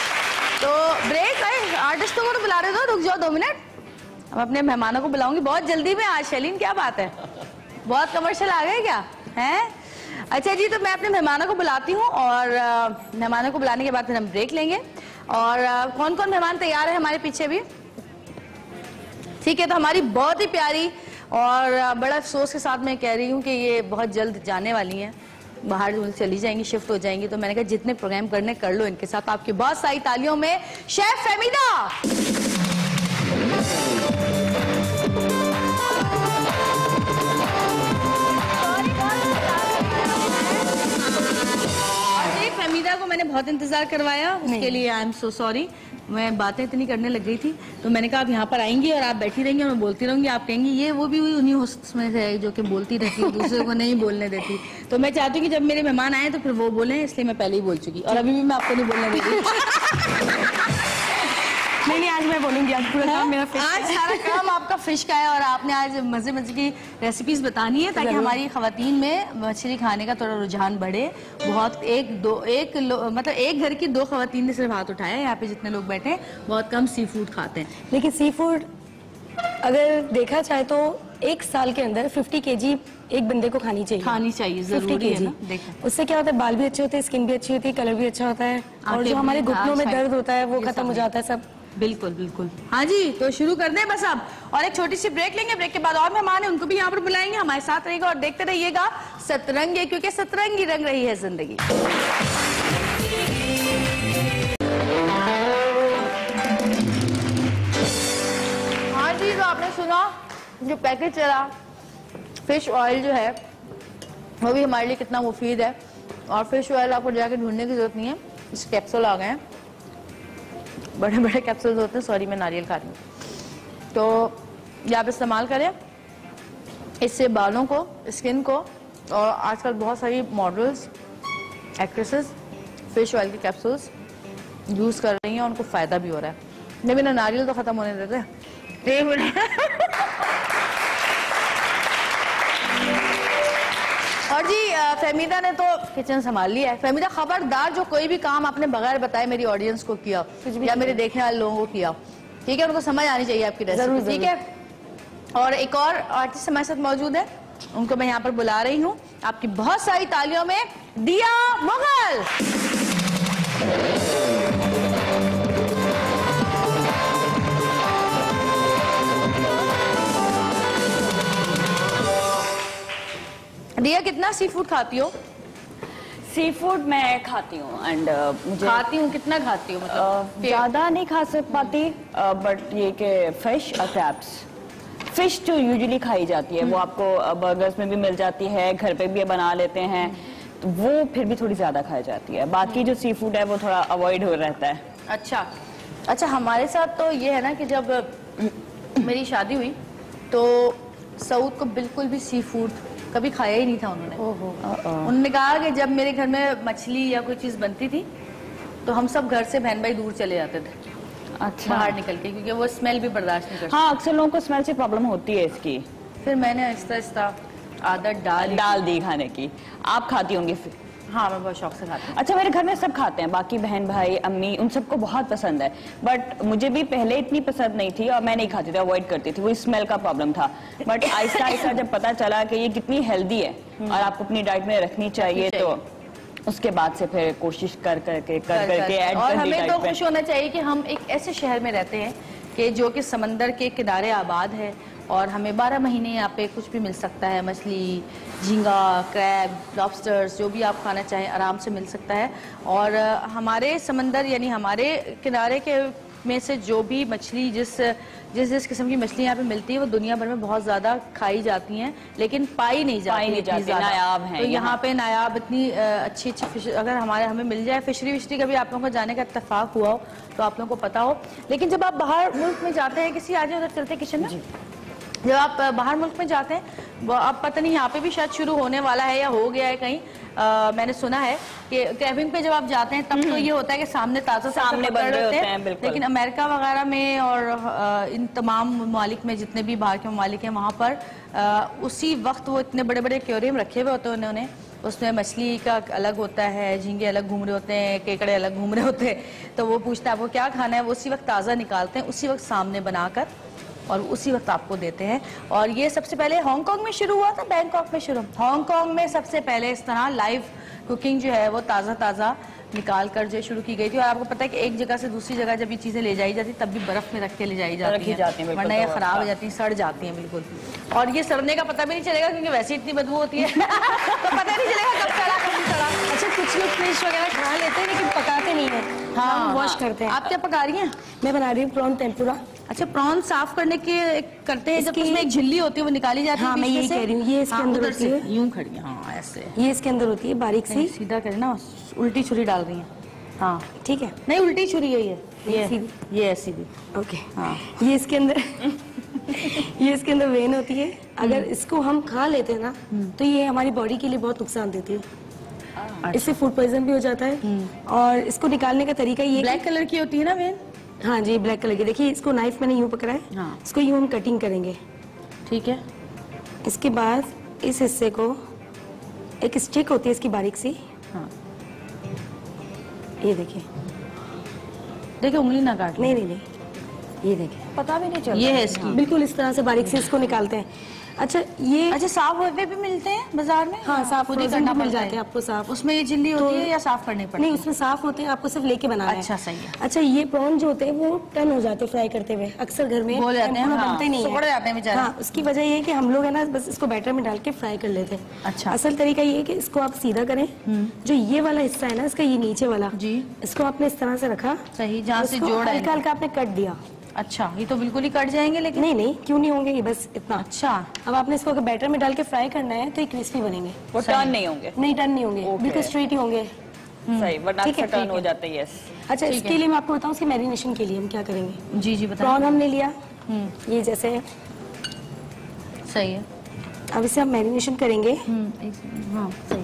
तो ब्रेक है, आर्टिस्टों को तो बुला रहे हो, रुक जाओ 2 मिनट, हम अपने मेहमानों को बुलाऊंगी बहुत जल्दी में। आज शैलीन क्या बात है, बहुत कमर्शियल आ गए क्या हैं? अच्छा जी, तो मैं अपने मेहमानों को बुलाती हूँ, और मेहमानों को बुलाने के बाद फिर हम ब्रेक लेंगे। और कौन कौन मेहमान तैयार है हमारे पीछे भी? ठीक है, तो हमारी बहुत ही प्यारी, और बड़ा अफसोस के साथ मैं कह रही हूँ कि ये बहुत जल्द जाने वाली हैं, बाहर चली जाएंगी, शिफ्ट हो जाएंगी। तो मैंने कहा जितने प्रोग्राम करने कर लो इनके साथ। आपकी बहुत सारी तालियों में शेफ फहमीदा। फहमीदा को मैंने बहुत इंतजार करवाया, उसके लिए आई एम सो सॉरी। मैं बातें इतनी करने लग गई थी, तो मैंने कहा आप यहाँ पर आएंगी और आप बैठी रहेंगी और मैं बोलती रहूंगी, आप कहेंगी ये वो भी उन्हीं होस्ट में से जो कि बोलती रहती है, दूसरे को नहीं बोलने देती। तो मैं चाहती हूँ कि जब मेरे मेहमान आए तो फिर वो बोलें, इसलिए मैं पहले ही बोल चुकी, और अभी भी मैं आपको नहीं बोलने देती। नहीं आज मैं बोलूंगी, आज पूरा काम मेरा फिश आज सारा काम आपका फिश का है और आपने आज मजे मजे की रेसिपीज बतानी है ताकि हमारी खवातीन में मछली खाने का थोड़ा रुझान बढ़े। बहुत मतलब एक घर की 2 खवातीन ने सिर्फ हाथ उठाया है यहाँ पे जितने लोग बैठे हैं, बहुत कम सी फूड खाते हैं। लेकिन सी फूड अगर देखा जाए तो 1 साल के अंदर 50 kg एक बंदे को खानी चाहिए जरूरी है ना। उससे क्या होता है, बाल भी अच्छे होते हैं, स्किन भी अच्छी होती है, कलर भी अच्छा होता है और जो हमारे घुटनों में दर्द होता है वो खत्म हो जाता है सब। बिल्कुल बिल्कुल। हाँ जी, तो शुरू कर दें बस अब, और एक छोटी सी ब्रेक लेंगे। ब्रेक के बाद और मेहमान हैं उनको भी यहाँ पर बुलाएंगे, हमारे साथ रहेगा और देखते रहिएगा सतरंगी, क्योंकि सतरंगी रंग रही है जिंदगी। हाँ जी, तो आपने सुना जो पैकेज चला फिश ऑयल जो है वो भी हमारे लिए कितना मुफीद है, और फिश ऑयल आपको जाके ढूंढने की जरूरत नहीं है, इस कैप्सूल आ गए हैं, बड़े बड़े कैप्सूल्स होते हैं। सॉरी मैं नारियल खा रही हूँ। तो ये आप इस्तेमाल करें, इससे बालों को, स्किन को, और आजकल बहुत सारी मॉडल्स, एक्ट्रेसेस फिश ऑयल के कैप्सूल्स यूज कर रही हैं, उनको फायदा भी हो रहा है। नहीं बिना नारियल तो खत्म होने देते हैं। एक मिनट। और जी फहमीदा ने तो किचन संभाल लिया है। फहमीदा खबरदार जो कोई भी काम आपने बगैर बताए मेरी ऑडियंस को किया या मेरे देखने वाले लोगों को किया, ठीक है, उनको समझ आनी चाहिए आपकी रेसिपी, ठीक है। और एक और आर्टिस्ट हमारे साथ मौजूद है, उनको मैं यहाँ पर बुला रही हूँ आपकी बहुत सारी तालियों में, दिया मुगल। दिया कितना सी फूड खाती हो? सी फूड मैं खाती हूँ एंड मुझे खाती हूँ, कितना खाती हूँ? मतलब ज़्यादा नहीं खा पाती, बट ये कि फिश और क्रैब्स, फिश जो यूजुअली खाई जाती है वो आपको बर्गर्स में भी मिल जाती है, घर पे भी बना लेते हैं, तो वो फिर भी थोड़ी ज़्यादा खाई जाती है। बाकी जो सी फूड है वो थोड़ा अवॉइड हो रहता है। अच्छा, हमारे साथ तो ये है ना कि जब मेरी शादी हुई तो सऊद को बिल्कुल भी सी फूड कभी खाया ही नहीं था उन्होंने। उन्होंने कहा कि जब मेरे घर में मछली या कोई चीज बनती थी तो हम सब घर से बहन भाई दूर चले जाते थे, अच्छा, बाहर निकल के, क्योंकि वो स्मेल भी बर्दाश्त नहीं करते। हाँ, अक्सर लोगों को स्मेल से प्रॉब्लम होती है इसकी। फिर मैंने आहिस्ता आहिस्ता आदत डाल दी खाने की। आप खाती होंगी फिर? हाँ, मैं बहुत शौक से खाती हूँ। अच्छा, मेरे घर में सब खाते हैं, बाकी बहन भाई अम्मी उन सबको बहुत पसंद है, बट मुझे भी पहले इतनी पसंद नहीं थी और मैं नहीं खाती थी, अवॉइड करती थी, वो स्मेल का प्रॉब्लम था। बट आहिस्ता आहिस्ता जब पता चला कि ये कितनी हेल्दी है और आपको अपनी डाइट में रखनी चाहिए, तो उसके बाद से फिर कोशिश कर करके ऐड और हमें तो खुश होना चाहिए कि हम एक ऐसे शहर में रहते हैं कि जो कि समंदर के किनारे आबाद है और हमें 12 महीने यहाँ पे कुछ भी मिल सकता है, मछली, झींगा, क्रैब, लॉबस्टर्स, जो भी आप खाना चाहें आराम से मिल सकता है। और हमारे समंदर यानी हमारे किनारे के में से जो भी मछली जिस किस्म की मछली यहाँ पे मिलती है वो दुनिया भर में बहुत ज़्यादा खाई जाती हैं, लेकिन पाई नहीं जाती, नायाब हैं। तो यहाँ पे नायाब इतनी अच्छी फिश अगर हमें मिल जाए, फिशरी कभी आप लोगों को जाने का इत्तेफाक हुआ हो तो आप लोगों को पता हो। लेकिन जब आप बाहर मुल्क में जाते हैं, किसी आज उधर चलते किचन में, जब आप बाहर मुल्क में जाते हैं, अब पता नहीं यहाँ पे भी शायद शुरू होने वाला है या हो गया है कहीं, मैंने सुना है कि क्रैबिंग पे जब आप जाते हैं तब तो ये होता है कि सामने ताज़ा सामने बंद होते हैं, लेकिन अमेरिका वगैरह में और इन तमाम ममालिक में जितने भी बाहर के ममालिक हैं वहाँ पर उसी वक्त वो इतने बड़े बड़े एक्वेरियम रखे हुए होते हैं उन्होंने, उसमें मछली का अलग होता है, झींगे अलग घूम रहे होते हैं, केकड़े अलग घूम रहे होते हैं, तो वो पूछता है आपको क्या खाना है, वो उसी वक्त ताज़ा निकालते हैं, उसी वक्त सामने बनाकर और उसी वक्त आपको देते हैं। और ये सबसे पहले हांगकांग में शुरू हुआ था, बैंकॉक में शुरू, हांगकांग में सबसे पहले इस तरह लाइव कुकिंग जो है वो ताज़ा निकाल कर जो शुरू की गई थी। और आपको पता है कि एक जगह से दूसरी जगह जब ये चीज़ें ले जाई जाती तब भी बर्फ में रख के ले जाई जाती हैं, वरना ये खराब हो जाती हैं, सड़ जाती हैं बिल्कुल। और ये सड़ने का पता भी नहीं चलेगा क्योंकि वैसे इतनी बदबू होती है तो पता नहीं चलेगा कब सड़ा कब नहीं सड़ा। अच्छा, कुछ लोग फिश वगैरह खा लेते हैं लेकिन पकाते नहीं है, हाँ, वॉश करते हैं। आप क्या पका रही हैं? मैं बना रही हूँ प्रॉन टेम्पुरा। अच्छा, प्रॉन साफ करने के करते हैं जब उसमें एक झिल्ली होती है वो निकाली जाती है। हाँ, मैं यही कह रही हूँ, ये इसके अंदर होती है, यूं खड़ी, हाँ ऐसे, ये इसके अंदर होती है बारीक सी, सीधा करें ना, उल्टी छुरी डाल रही हैं, हाँ ठीक है, नहीं उल्टी छुरी है ये सीधी, ओके, हाँ, ये इसके अंदर ये इसके अंदर वेन होती है, अगर इसको हम खा लेते हैं ना तो ये हमारी बॉडी के लिए बहुत नुकसान देती है, इससे फूड पॉइजन भी हो जाता है। और इसको निकालने का तरीका ये ब्लैक कलर की होती है ना वेन, हाँ जी, ब्लैक कलर की। देखिए इसको नाइफ मैंने यूं पकड़ा है, हाँ। इसको यूं हम कटिंग करेंगे। ठीक है। इसके बाद इस हिस्से को, एक स्टिक होती है इसकी बारीक सी, हाँ। ये देखिए। देखिए उंगली ना काट। नहीं नहीं नहीं, ये देखिए, पता भी नहीं चलता। ये है इसकी। बिल्कुल इस तरह से बारीक से इसको निकालते हैं। अच्छा ये, अच्छा साफ हुए भी मिलते हैं बाजार में? हाँ साफ खुद ही frozen करना भी मिल पड़ता जाते हैं आपको साफ। उसमें ये झिल्ली होती है या साफ करनी पड़ती है? नहीं, उसमें साफ होते हैं, आपको सिर्फ लेके बनाना है। अच्छा सही है। अच्छा ये प्रॉन जो होते हैं वो टर्न हो जाते हैं फ्राई करते हुए, अक्सर घर में बोल जाते हैं, टेम्पुरा हाँ, बनते नहीं सिकुड़ जाते हैं बेचारे। हाँ, उसकी वजह ये है कि हम लोग है ना बस इसको बैटर में डाल के फ्राई कर लेते हैं। अच्छा। असल तरीका ये है कि इसको आप सीधा करें, जो ये वाला हिस्सा है ना इसका, ये नीचे वाला जी, इसको आपने इस तरह से रखा, सही, जहाँ से उसको जोड़ है हल्का हल्का आपने कट दिया। अच्छा, ये तो बिल्कुल ही कट जाएंगे लेकिन। नहीं नहीं, क्यों नहीं होंगे, ये बस इतना। अच्छा, अब आपने इसको अगर बैटर में डाल के फ्राई करना है तो ये क्रिस्पी बनेंगे, वो टर्न नहीं होंगे। नहीं टर्न नहीं होंगे, बिल्कुल स्ट्रेट ही होंगे। सही, वरना ठीक है, टर्न ठीक हो है। जाते हैं। यस। अच्छा इसके लिए मैं आपको बताऊं, इसकी मैरिनेशन के लिए हम क्या करेंगे। जी जी बताइए। प्रॉन हमने लिया, ये जैसे, सही है। अब इसे हम मैरिनेशन करेंगे। हाँ सही।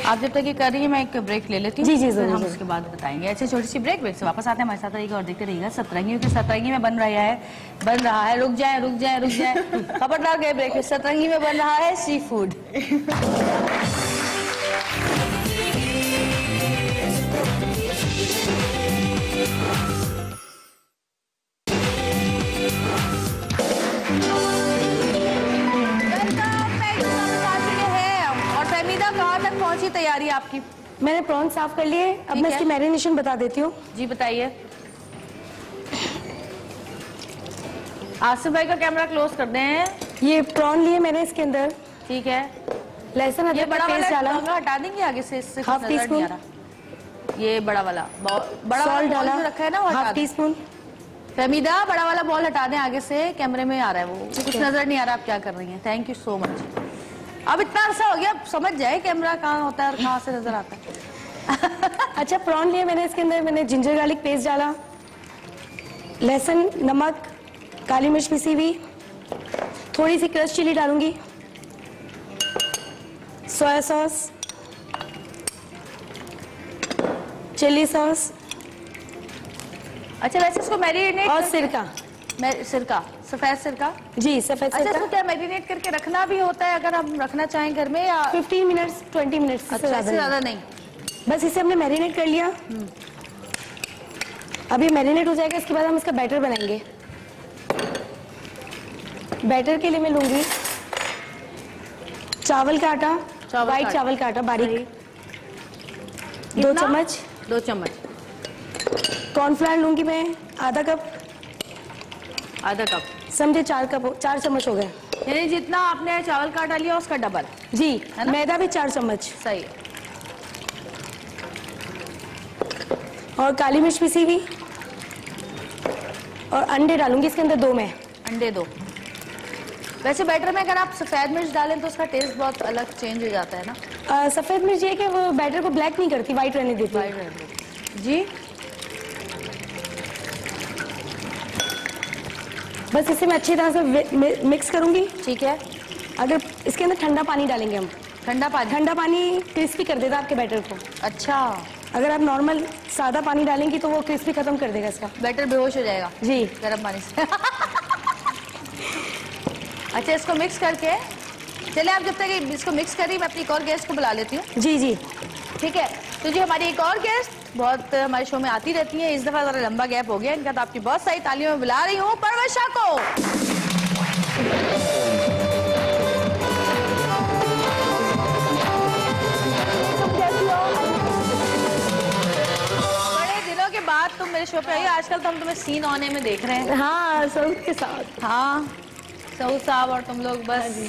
आप जब तक ये कर रही है मैं एक ब्रेक ले लेती हूँ। जी, जी, फिर जरूर, हम जरूर। उसके बाद बताएंगे। अच्छा छोटी सी ब्रेक से वापस आते हैं हमारे साथ रहिएगा और देखते रहिएगा सतरंगी, क्योंकि सतरंगी में बन रहा है रुक जाए खबरदार गए ब्रेक में, सतरंगी में बन रहा है सी फूड। और फहमीदा कहाँ तक पहुंची तैयारी आपकी? मैंने प्रॉन साफ कर लिए, अब ठीक मैं है। इसकी मैरिनेशन बता देती हूँ। जी बताइए। आसिफ भाई का कैमरा क्लोज कर दें। ये प्रॉन लिए मैंने, इसके अंदर ठीक है। लहसुन ये अदरक बड़ा का वाला पेस्ट डाला, डोंगा हटा देंगे आगे से, इससे कुछ हाफ नजर नहीं टीस्पून। आ रहा। ये बड़ा वाला बड़ा सॉल्ट वाला डाला, बॉल जो रखा है ना वो हटा हाफ दें। टीस्पून। फहमीदा बड़ा वाला बॉल हटा दें आगे से, कैमरे में आ रहा है वो, कुछ नजर नहीं आ रहा आप क्या कर रही हैं। Thank you so much. अब इतना अरसा हो गया, अब समझ जाए कैमरा कहाँ होता है और कहाँ से नजर आता है। अच्छा प्रॉन लिए मैंने, इसके अंदर मैंने जिंजर गार्लिक पेस्ट डाला, लहसुन, नमक, काली मिर्च पिसी हुई, थोड़ी सी क्रश चिली डालूंगी, सोया सॉस, चिली सॉस अच्छा वैसे इसको मैरिनेट और सिरका। सिरका, सफेद सिरका। जी सफेद अच्छा इसको सिरका। क्या मैरिनेट करके रखना भी होता है अगर हम रखना चाहें घर में, या 15 मिनट्स 20 मिनट्स से अच्छा इससे ज्यादा ज्यादा नहीं। नहीं? बस इसे हमने मैरिनेट कर लिया। अब ये मैरिनेट हो जाएगा, इसके बाद हम इसका बैटर बनाएंगे। बैटर के लिए मैं लूंगी चावल का आटा, व्हाइट चावल का आटा बारीक, 2 चम्मच। 2 चम्मच। कॉर्नफ्लावर लूंगी मैं आधा कप, आधा कप, समझे 4 चम्मच हो गए। यानी जितना आपने चावल का आटा लिया उसका डबल। जी, है ना? मैदा भी 4 चम्मच, सही है। और काली मिर्च पिसी हुई, और अंडे डालूंगी इसके अंदर 2 मैं। अंडे 2। वैसे बैटर में अगर आप सफेद मिर्च डालें तो उसका टेस्ट बहुत अलग चेंज हो जाता है ना। सफेद मिर्च ये है कि वो बैटर को ब्लैक नहीं करती, व्हाइट रहने देती है। जी बस इसे मैं अच्छी तरह से मिक्स करूंगी। ठीक है। अगर इसके अंदर ठंडा पानी डालेंगे हम, ठंडा पानी क्रिस्पी कर देगा आपके बैटर को। अच्छा, अगर आप नॉर्मल सादा पानी डालेंगी तो वो क्रिस्पी खत्म कर देगा इसका। बैटर बेहोश हो जाएगा जी, गर्म पानी से। अच्छा इसको मिक्स करके चले, आप जब तक इसको मिक्स करी मैं अपनी एक और गेस्ट को बुला लेती हूँ। जी जी ठीक है। तो जी हमारी एक और गेस्ट बहुत हमारे शो में आती रहती है, इस दफा जरा लंबा गैप हो गया इनका, तो आपकी बहुत सारी तालियों में बुला रही हूँ परवशा को। बड़े दिनों के बाद तुम मेरे शो पे आई, आजकल तो हम तुम्हें सीन ऑने में देख रहे हैं। हाँ, सऊद के साथ। हाँ सऊद साहब और तुम लोग बस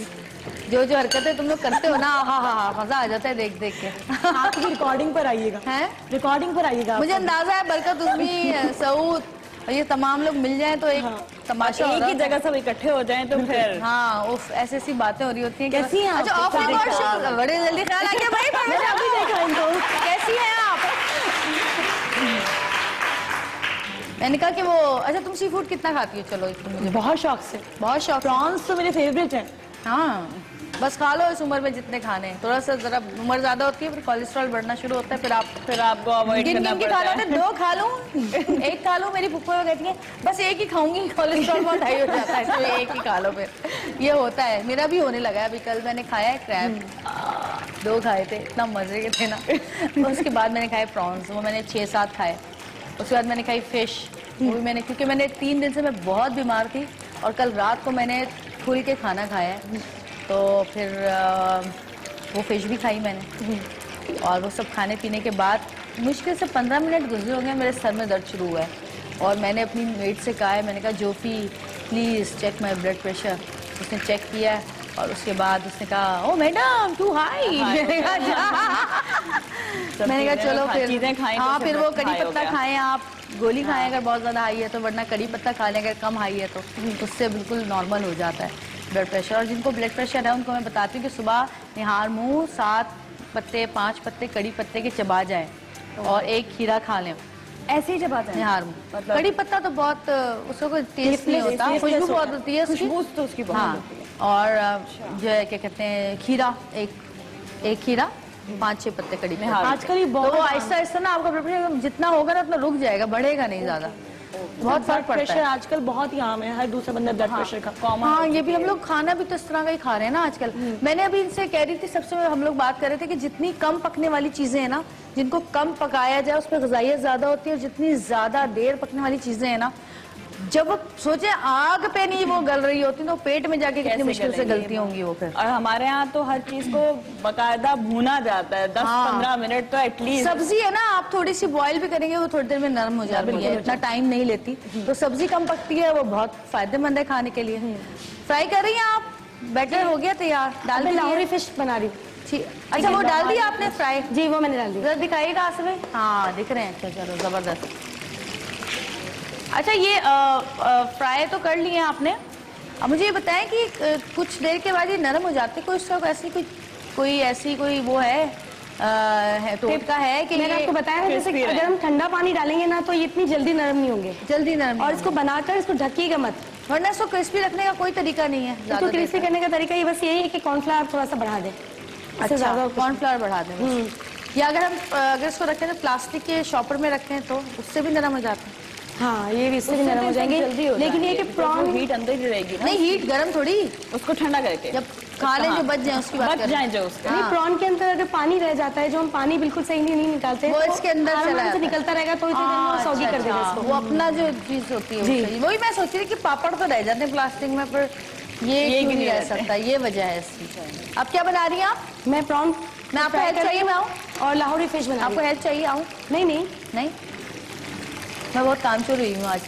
जो हरकतें तुम लोग करते हो ना, हाँ मजा आ जाता है देख देख के। आप रिकॉर्डिंग पर आइएगा, हैं? रिकॉर्डिंग पर आइएगा। मुझे अंदाजा है बरकत उसमें सऊद और ये तमाम लोग मिल जाएं तो एक तमाशा एक ही जगह सब इकट्ठे हो जाएं तो फिर हाँ उफ ऐसी ऐसी बातें हो रही होती हैं। कैसी हैं आप? अच्छा ऑफ रिकॉर्ड बड़े जल्दी ख्याल आ गया भाई। मैंने अभी देखा इनको। कैसी हैं आप? मैंने कहा कि वो अच्छा तुम सी फूड कितना खाती हो? चलो मुझे बहुत शौक से। बहुत शौक। प्रॉन्स तो मेरे फेवरेट हैं। हाँ बस खा लो इस उम्र में जितने खाने हैं। थोड़ा सा जरा उम्र ज्यादा होती है फिर कोलेस्ट्रॉल बढ़ना शुरू होता है, फिर आपको अवॉइड करना पड़ता है। 2 खा लूं, 1 खा लूं, मेरी फुप्पो कहती है बस 1 ही खाऊंगी, कोलेस्ट्रॉल बहुत हाई हो जाता है, तो 1 ही खा लो। फिर ये होता है, मेरा भी होने लगा है। अभी कल मैंने खाया है क्रैब, 2 खाए थे, इतना मजे के थे ना। उसके बाद मैंने खाए प्रॉन्स, वो मैंने 6-7 खाए। उसके बाद मैंने खाई फिश, वो भी मैंने, क्योंकि मैंने 3 दिन से मैं बहुत बीमार थी और कल रात को मैंने खुल के खाना खाया है, तो फिर वो फिश भी खाई मैंने। और वो सब खाने पीने के बाद मुश्किल से 15 मिनट गुजरे होंगे, मेरे सर में दर्द शुरू हुआ है और मैंने अपनी मेट से कहा है, मैंने कहा जोफी please check my blood pressure. उसने चेक किया और उसके बाद उसने कहा ओ मैडम टू हाई। मैंने कहा चलो फिर हाँ, फिर वो कड़ी पत्ता खाएं आप, गोली खाएं अगर बहुत ज़्यादा हाई है तो, वरना कड़ी पत्ता खा लें अगर कम हाई है तो, उससे बिल्कुल नॉर्मल हो जाता है ब्लड प्रेशर। और जिनको ब्लड प्रेशर है उनको मैं बताती हूँ कि सुबह निहार मुँह 7 पत्ते 5 पत्ते कड़ी पत्ते के चबा जाएं और 1 खीरा खा लें, ऐसे ही चबा जाएं निहार मुँह। कड़ी पत्ता तो बहुत उसका कोई टेस्ट नहीं होता, खुशबू बहुत होती है, खुशबू तो उसकी बहुत होती है। और जो है क्या कहते हैं, खीरा, एक खीरा 5-6 पत्ते कड़ी में। आजकल ये बहुत आहिस्ता आहिस्ता ना आपका ब्लड प्रेशर जितना होगा ना उतना रुक जाएगा, बढ़ेगा नहीं ज्यादा। बहुत फर्क पड़ता है। आजकल बहुत ही आम है, हर दूसरा बंदा ब्लड प्रेशर का कॉमन। हाँ, ये भी हम लोग खाना भी तो इस तरह का ही खा रहे हैं ना आजकल। मैंने अभी इनसे कह रही थी, सबसे हम लोग बात कर रहे थे कि जितनी कम पकने वाली चीजें हैं ना, जिनको कम पकाया जाए उसमें ग़िज़ाइयत ज्यादा होती है, और जितनी ज्यादा देर पकने वाली चीजें हैं ना, जब वो सोचे आग पे नहीं वो गल रही होती तो पेट में जाके कितनी मुश्किल से गलती होंगी वो फिर। और हमारे यहाँ तो हर चीज को बकायदा भूना जाता है 10-15 मिनट तो एटलीस्ट। सब्जी है ना, आप थोड़ी सी बॉईल भी करेंगे वो थोड़ी देर में नरम हो जाती है, इतना टाइम नहीं लेती, तो सब्जी कम पकती है, वो बहुत फायदेमंद है खाने के लिए। फ्राई कर रही हैं आप, बैटर हो गया तैयार, डाल दी लाहौरी फिश बना रही। ठीक, अच्छा वो डाल दिया आपने फ्राई? जी वो मैंने डाल दिया। जरा दिखाइएगा आसफ़। हाँ दिख रहे हैं, अच्छा चलो जबरदस्त। अच्छा ये फ्राई तो कर लिए आपने, अब मुझे ये बताएं कि कुछ देर के बाद ये नरम हो जाते, कोई उसका ऐसी कोई ऐसी कोई वो है टोटका है कि मैंने आपको बताया जैसे अगर हम ठंडा पानी डालेंगे ना तो ये इतनी जल्दी नरम नहीं होंगे, जल्दी नरम। और इसको बनाकर इसको ढकिएगा मत, वरना इसको क्रिस्पी रखने का कोई तरीका नहीं है। इसको क्रिस्पी करने का तरीका ये बस यही है कि कॉर्नफ्लावर थोड़ा सा बढ़ा दें। अच्छा कॉर्नफ्लावर बढ़ा दें, या अगर इसको रखें तो प्लास्टिक के शॉपर में रखें तो उससे भी नरम हो जाता है। हाँ ये भी इससे भी नरम हो जाएंगे, लेकिन ये कि प्रॉन हीट अंदर ही रहेगी ना। नहीं हीट गर्म थोड़ी, उसको ठंडा करके जब खा लें जो बच जाए उसकी बात करें। जाए जो उसके नहीं प्रॉन के अंदर अगर पानी रह जाता है, जो हम पानी बिल्कुल सही नहीं निकालते, वो इसके अंदर चला से निकलता रहेगा तो सौगी कर देगा इसको। वो अपना जो चीज होती है वही मैं सोच रही थी कि पापड़ तो रह जाते हैं प्लास्टिक में, पर ये क्यों नहीं रह सकता, ये वजह है इसकी। अब क्या बना रही हैं आप? मैं प्रॉन, मैं आपको हेल्प चाहिए मैं आऊँ? और लाहौरी फिश बना। आपको हेल्प चाहिए आऊँ? नहीं मैं बहुत कामचोर रही हूँ आज।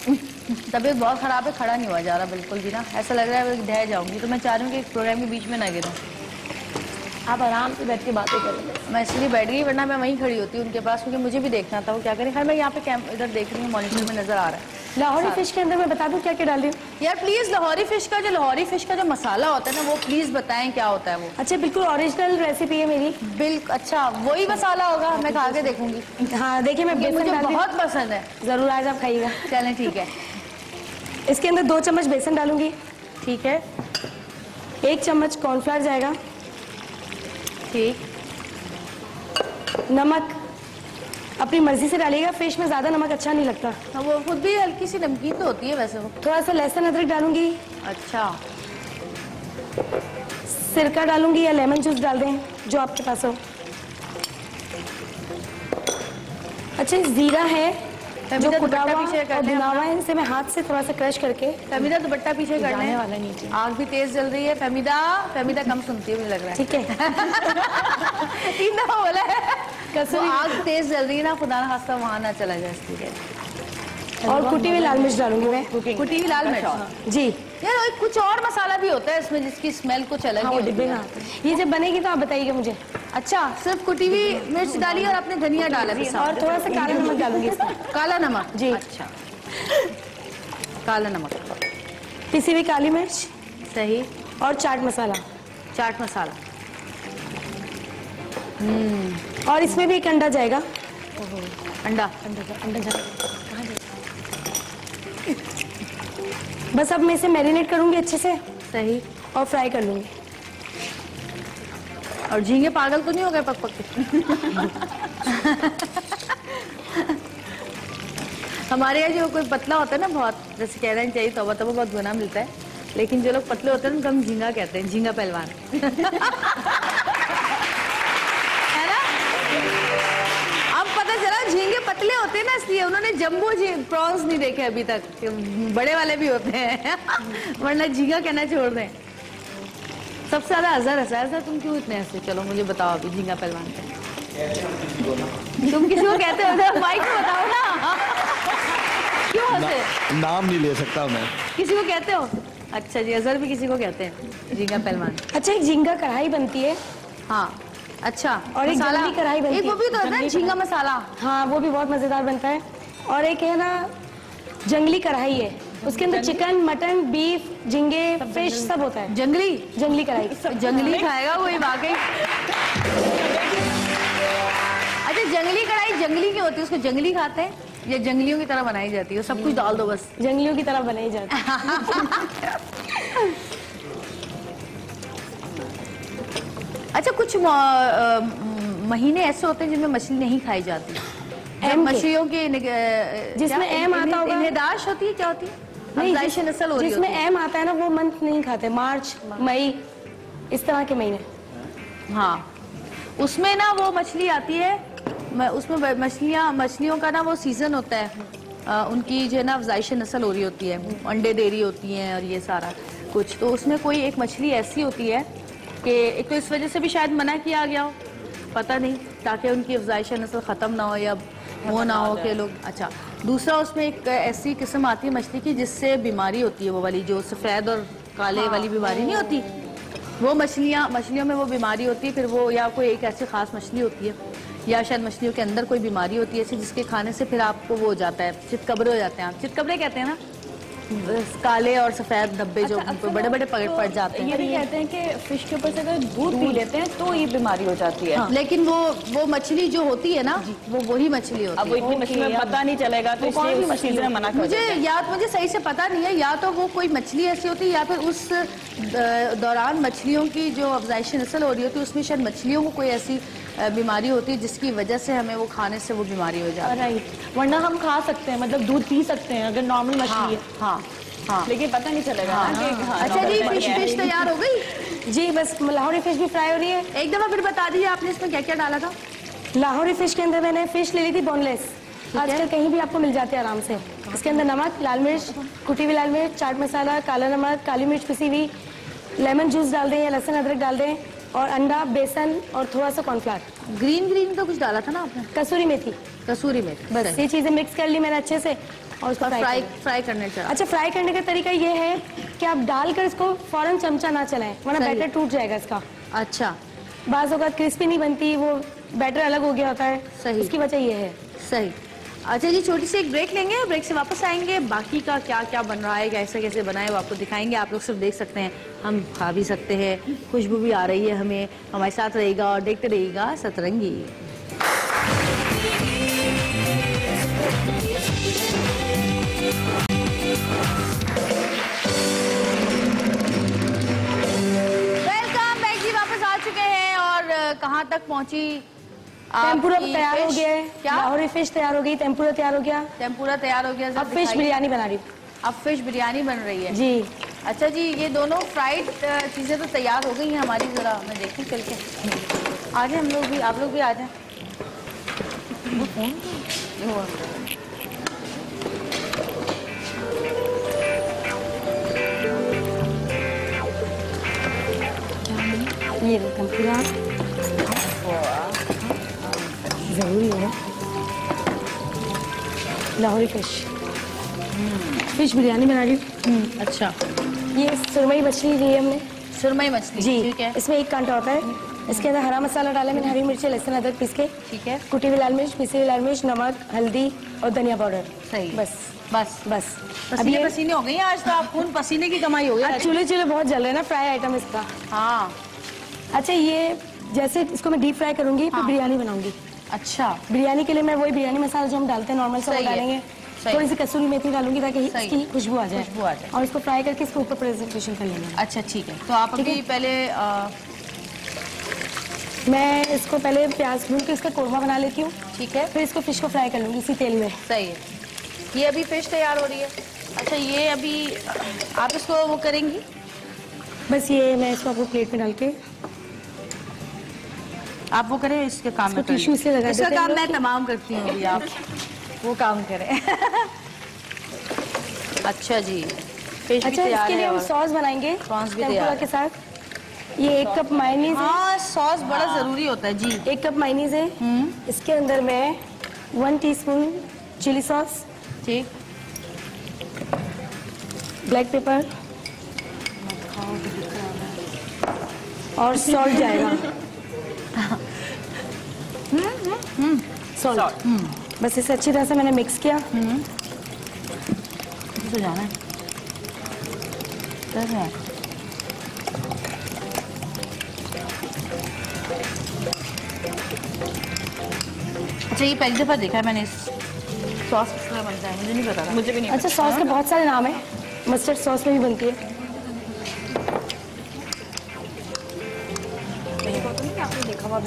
तबीयत बहुत खराब है, खड़ा नहीं हुआ जा रहा बिल्कुल भी ना, ऐसा लग रहा है ढह जाऊंगी, तो मैं चाह रही हूँ कि प्रोग्राम के बीच में ना गिरूँ। आप आराम से बैठ के बातें करेंगे। मैं इसलिए बैठ गई, वरना मैं वहीं खड़ी होती उनके पास, क्योंकि मुझे भी देखना था वो क्या करें। खैर मैं यहाँ पे इधर देख रही हूँ, मॉनिटर में नजर आ रहा है। लाहौरी फिश के अंदर मैं बता दूं क्या क्या डाल रही हूँ? यार प्लीज लाहौरी फिश का जो मसाला होता है ना, वो प्लीज बताएं क्या होता है वो। अच्छा बिल्कुल ओरिजिनल रेसिपी है मेरी। बिल्कुल, अच्छा वही मसाला होगा, मैं खा के देखूंगी। हाँ देखिए मैं बेसन मुझे डालती हूँ, बहुत पसंद है, जरूर आज आप खाइएगा। चलें ठीक है। इसके अंदर 2 चम्मच बेसन डालूंगी, ठीक है, 1 चम्मच कॉर्नफ्लावर जाएगा, ठीक, नमक अपनी मर्जी से डालिएगा, फिश में ज्यादा नमक अच्छा नहीं लगता। हाँ, वो खुद भी हल्की सी नमकीन तो होती है वैसे वो। थोड़ा सा लहसुन अदरक डालूंगी, अच्छा सिरका डालूंगी या लेमन जूस डाल दें जो आपके पास हो। अच्छा जीरा है जो कुटा हुआ और भुना हुआ है, इसे मैं हाथ से थोड़ा सा क्रश करके। फहमीदा दुपट्टा पीछे करना है वाला नीचे, आग भी तेज जल रही है। फहमीदा कम सुनती है मुझे लग रहा है। ठीक है 3 दफा बोला है। कसम आग तेज जल रही है ना, खुदा ना खास्ता वहाँ ना चला जाए इसलिए। और कुटी हुई लाल मिर्च डालूंगी मैं, कुटी हुई लाल मिर्च जी। यार कुछ और मसाला भी होता है इसमें जिसकी स्मेल कुछ अलग ही होती है। ये जब बनेगी तो आप बताइएगा मुझे। अच्छा सिर्फ कुटी हुई मिर्च डाली और आपने धनिया डाला और थोड़ा सा काला नमक डालूंगी इसमें। काला नमक जी। अच्छा काला नमक, पिसी हुई काली मिर्च, सही, और चाट मसाला। और इसमें भी एक अंडा जाएगा। अंडा बस अब मैं इसे मैरिनेट करूंगी अच्छे से, सही, और फ्राई कर लूंगी। और झींगे पागल तो नहीं हो गए पक पक के? हमारे यहाँ जो कोई पतला होता है ना बहुत, जैसे कहना ही चाहिए तौबा तौबा बहुत गुनाह मिलता है, लेकिन जो लोग पतले होते हैं उनको हम झींगा कहते हैं, झींगा पहलवान। है ना? अब पता चला झींगे पतले होते हैं ना, इसलिए उन्होंने जंबो प्रॉन्स नहीं देखे अभी तक, बड़े वाले भी होते हैं। वरना झींगा कहना छोड़ दें। सबसे ज्यादा अजहर हंसा, तुम क्यों इतने हंसे? चलो मुझे बताओ अभी झींगा पहलवान का तुम किसी को कहते हो? माइक में बताओ ना। क्यों हंसे? नाम नहीं ले सकता मैं। किसी को कहते हो? अच्छा जी, अजहर भी किसी को कहते हैं झींगा पहलवान। अच्छा, एक झींगा कढ़ाई बनती है। हाँ अच्छा, और एक जंगली कढ़ाई बनती है। एक वो भी तो होता है झींगा मसाला। हाँ, वो भी बहुत मजेदार बनता है। और एक है ना जंगली कढ़ाई है, उसके अंदर चिकन, मटन, बीफ, झींगे, फिश सब होता है। जंगली कढ़ाई। जंगली खाएगा कोई वाकई? अच्छा, जंगली कढ़ाई जंगली क्यों होती है? उसको जंगली खाते हैं या जंगलियों की तरह बनाई जाती है? सब कुछ डाल दो बस। जंगलियों की तरह बनाई जाती है। अच्छा, कुछ महीने ऐसे होते हैं जिनमें मछली नहीं खाई जाती, मछलियों के जिसमें एम आता होगा, निदाश होती है, क्या होती है? नहीं, नस्ल हो रही जिसमें होती है। एम आता है ना, वो मंथ नहीं खाते, मार्च, मई, इस तरह के महीने। हाँ, उसमें ना वो मछली आती है, उसमें मछलियों का ना वो सीजन होता है, उनकी जो है ना अफजाइश नस्ल हो रही होती है, अंडे दे रही होती हैं और ये सारा कुछ। तो उसमें कोई एक मछली ऐसी होती है कि एक तो इस वजह से भी शायद मना किया गया हो, पता नहीं, ताकि उनकी अफजाइश नस्ल ख़त्म ना हो या वो ना हो कि लोग। अच्छा, दूसरा उसमें एक ऐसी किस्म आती है मछली की जिससे बीमारी होती है, वो वाली जो सफ़ेद और काले वाली बीमारी नहीं होती, वो मछलियों में वो बीमारी होती है। फिर वो या कोई एक ऐसी खास मछली होती है या शायद मछलियों के अंदर कोई बीमारी होती है ऐसी, जिसके खाने से फिर आपको वो हो जाता है, चितकबरे हो जाते हैं। आप चितकबरे कहते हैं ना, काले और सफेद धब्बे जो बड़े बड़े पड़ जाते हैं। ये भी कहते हैं कि फिश के ऊपर से अगर दूध पी लेते हैं तो ये बीमारी हो जाती है। हाँ। लेकिन वो मछली जो होती है ना, वो वही मछली होती है। अब वो इतनी मछली में पता नहीं चलेगा तो इसलिए उस चीज में मना कर मुझे सही से पता नहीं है, या तो वो कोई मछली ऐसी होती है या फिर उस दौरान मछलियों की जो अफजाइश नस्ल हो रही होती है उसमें शायद मछलियों को कोई ऐसी बीमारी होती है जिसकी वजह से हमें वो खाने से वो बीमारी हो जाती है। राइट, वरना हम खा सकते हैं, मतलब दूध पी सकते हैं अगर नॉर्मल मछली है। हाँ, लेकिन पता नहीं चलेगा ना कि अच्छा जी, फिश तैयार हो गई जी, बस लाहौरी फिश भी फ्राई हो रही है। एक दफा फिर बता दीजिए आपने इसमें क्या क्या डाला था? लाहौरी फिश के अंदर मैंने फिश ले ली थी बोनलेस, आजकल कहीं भी आपको मिल जाते हैं आराम से। इसके अंदर नमक, लाल मिर्च, कुटी हुई लाल मिर्च, चाट मसाला, काला नमक, काली मिर्च पिसी हुई, लेमन जूस डाल दें या लहसुन अदरक डाल दें, और अंडा, बेसन और थोड़ा सा कॉर्नफ्लावर। ग्रीन तो कुछ डाला था ना आपने? कसूरी मेथी। बस ये चीजें मिक्स कर ली मैंने अच्छे से और उसको फ्राई करने चाहिए। अच्छा, फ्राई करने का तरीका ये है कि आप डालकर इसको फौरन चमचा ना चलाएं, वरना बैटर टूट जाएगा इसका। अच्छा, बाज़ औक़ात क्रिस्पी नहीं बनती, वो बैटर अलग हो गया होता है। सही, उसकी वजह ये है। सही। अच्छा जी, छोटी सी एक ब्रेक लेंगे, ब्रेक से वापस आएंगे, बाकी का क्या क्या बन रहा है, कैसे कैसे बनाए वो आपको दिखाएंगे। आप लोग सिर्फ देख सकते हैं, हम खा भी सकते हैं, खुशबू भी आ रही है हमें। हमारे साथ रहेगा और देखते रहिएगा सतरंगी। वेलकम बैक जी, वापस आ चुके हैं और कहाँ तक पहुंची? टेम्पुरा तैयार हो गया है, लाहौरी फिश तैयार हो गई, टेम्पुरा तैयार हो गया, टेम्पुरा तैयार हो गया। अब फिश बिरयानी बना रही हूँ। अब फिश बिरयानी बन रही है जी। अच्छा जी, ये दोनों फ्राइड चीजें तो तैयार हो गई हैं हमारी, जरा मैं देखूं चल के। आ जाए हम लोग भी, आप लोग भी आ जाए। ये टेम्पुरा जरूरी है। लाहौरी फिश बिरयानी बना रही हूँ। अच्छा, ये सुरमई मछली ली है हमने। सुरमई मछली, जी, ठीक है। इसमें एक कांटा होता है। इसके अंदर हरा मसाला डाला मैंने, हरी मिर्ची, लहसुन अदरक पीस के, ठीक है। कुटी हुई लाल मिर्च, पिसी हुई लाल मिर्च, नमक, हल्दी और धनिया पाउडर। सही, बस बस बस। पसीने पसीने हो गई हैं आज तो, आप खून पसीने की कमाई हो गई आज। चूल्हे बहुत जल रहे हैं ना, फ्राई आइटम इसका। हाँ। अच्छा, ये जैसे इसको मैं डीप फ्राई करूंगी फिर बिरयानी बनाऊंगी। अच्छा, बिरयानी के लिए मैं वही बिरयानी मसाला जो हम डालते हैं नॉर्मल, सब डालेंगे। थोड़ी सी कसूरी मेथी डालूंगी ताकि इसकी खुशबू आ जाए, और इसको फ्राई करके इसके ऊपर प्रेजेंटेशन कर लेंगे। अच्छा ठीक है, तो आप अभी पहले मैं इसको पहले प्याज भून के इसका कोरमा बना लेती हूँ। ठीक है, फिर इसको फिश को फ्राई कर लूँगी इसी तेल में। सही है। ये अभी फिश तैयार हो रही है। अच्छा, ये अभी आप इसको वो करेंगी? बस ये मैं इसको आपको प्लेट में डाल के आप वो करें, इसके काम में टिश्यू इसलिए लगा इसका देते हैं काम हम मैं लोग। तमाम करती हूँ अभी, आप वो काम करें। अच्छा जी, फिश भी अच्छा, तैयार इसके लिए है हम और सॉस बनाएंगे प्रॉन्स भी टेम्पुरा तैयार के साथ। ये 1 कप मायोनीज है। हाँ, सॉस बड़ा जरूरी होता है जी। 1 कप मायोनीज है। इसके अंदर मैं 1 टीस्पून चिली सॉस, ठीक, ब्लैक पेपर और सॉल्ट जाएगा। सॉल्ट बस इसे अच्छी तरह से मैंने मिक्स किया। तो जाना है कैसे है? अच्छा, ये पहली दफा देखा है मैंने इस सॉस किस तरह बनता है, मुझे नहीं पता था। मुझे भी नहीं अच्छा, सॉस के बहुत सारे नाम है। मस्टर्ड सॉस में भी बनती है।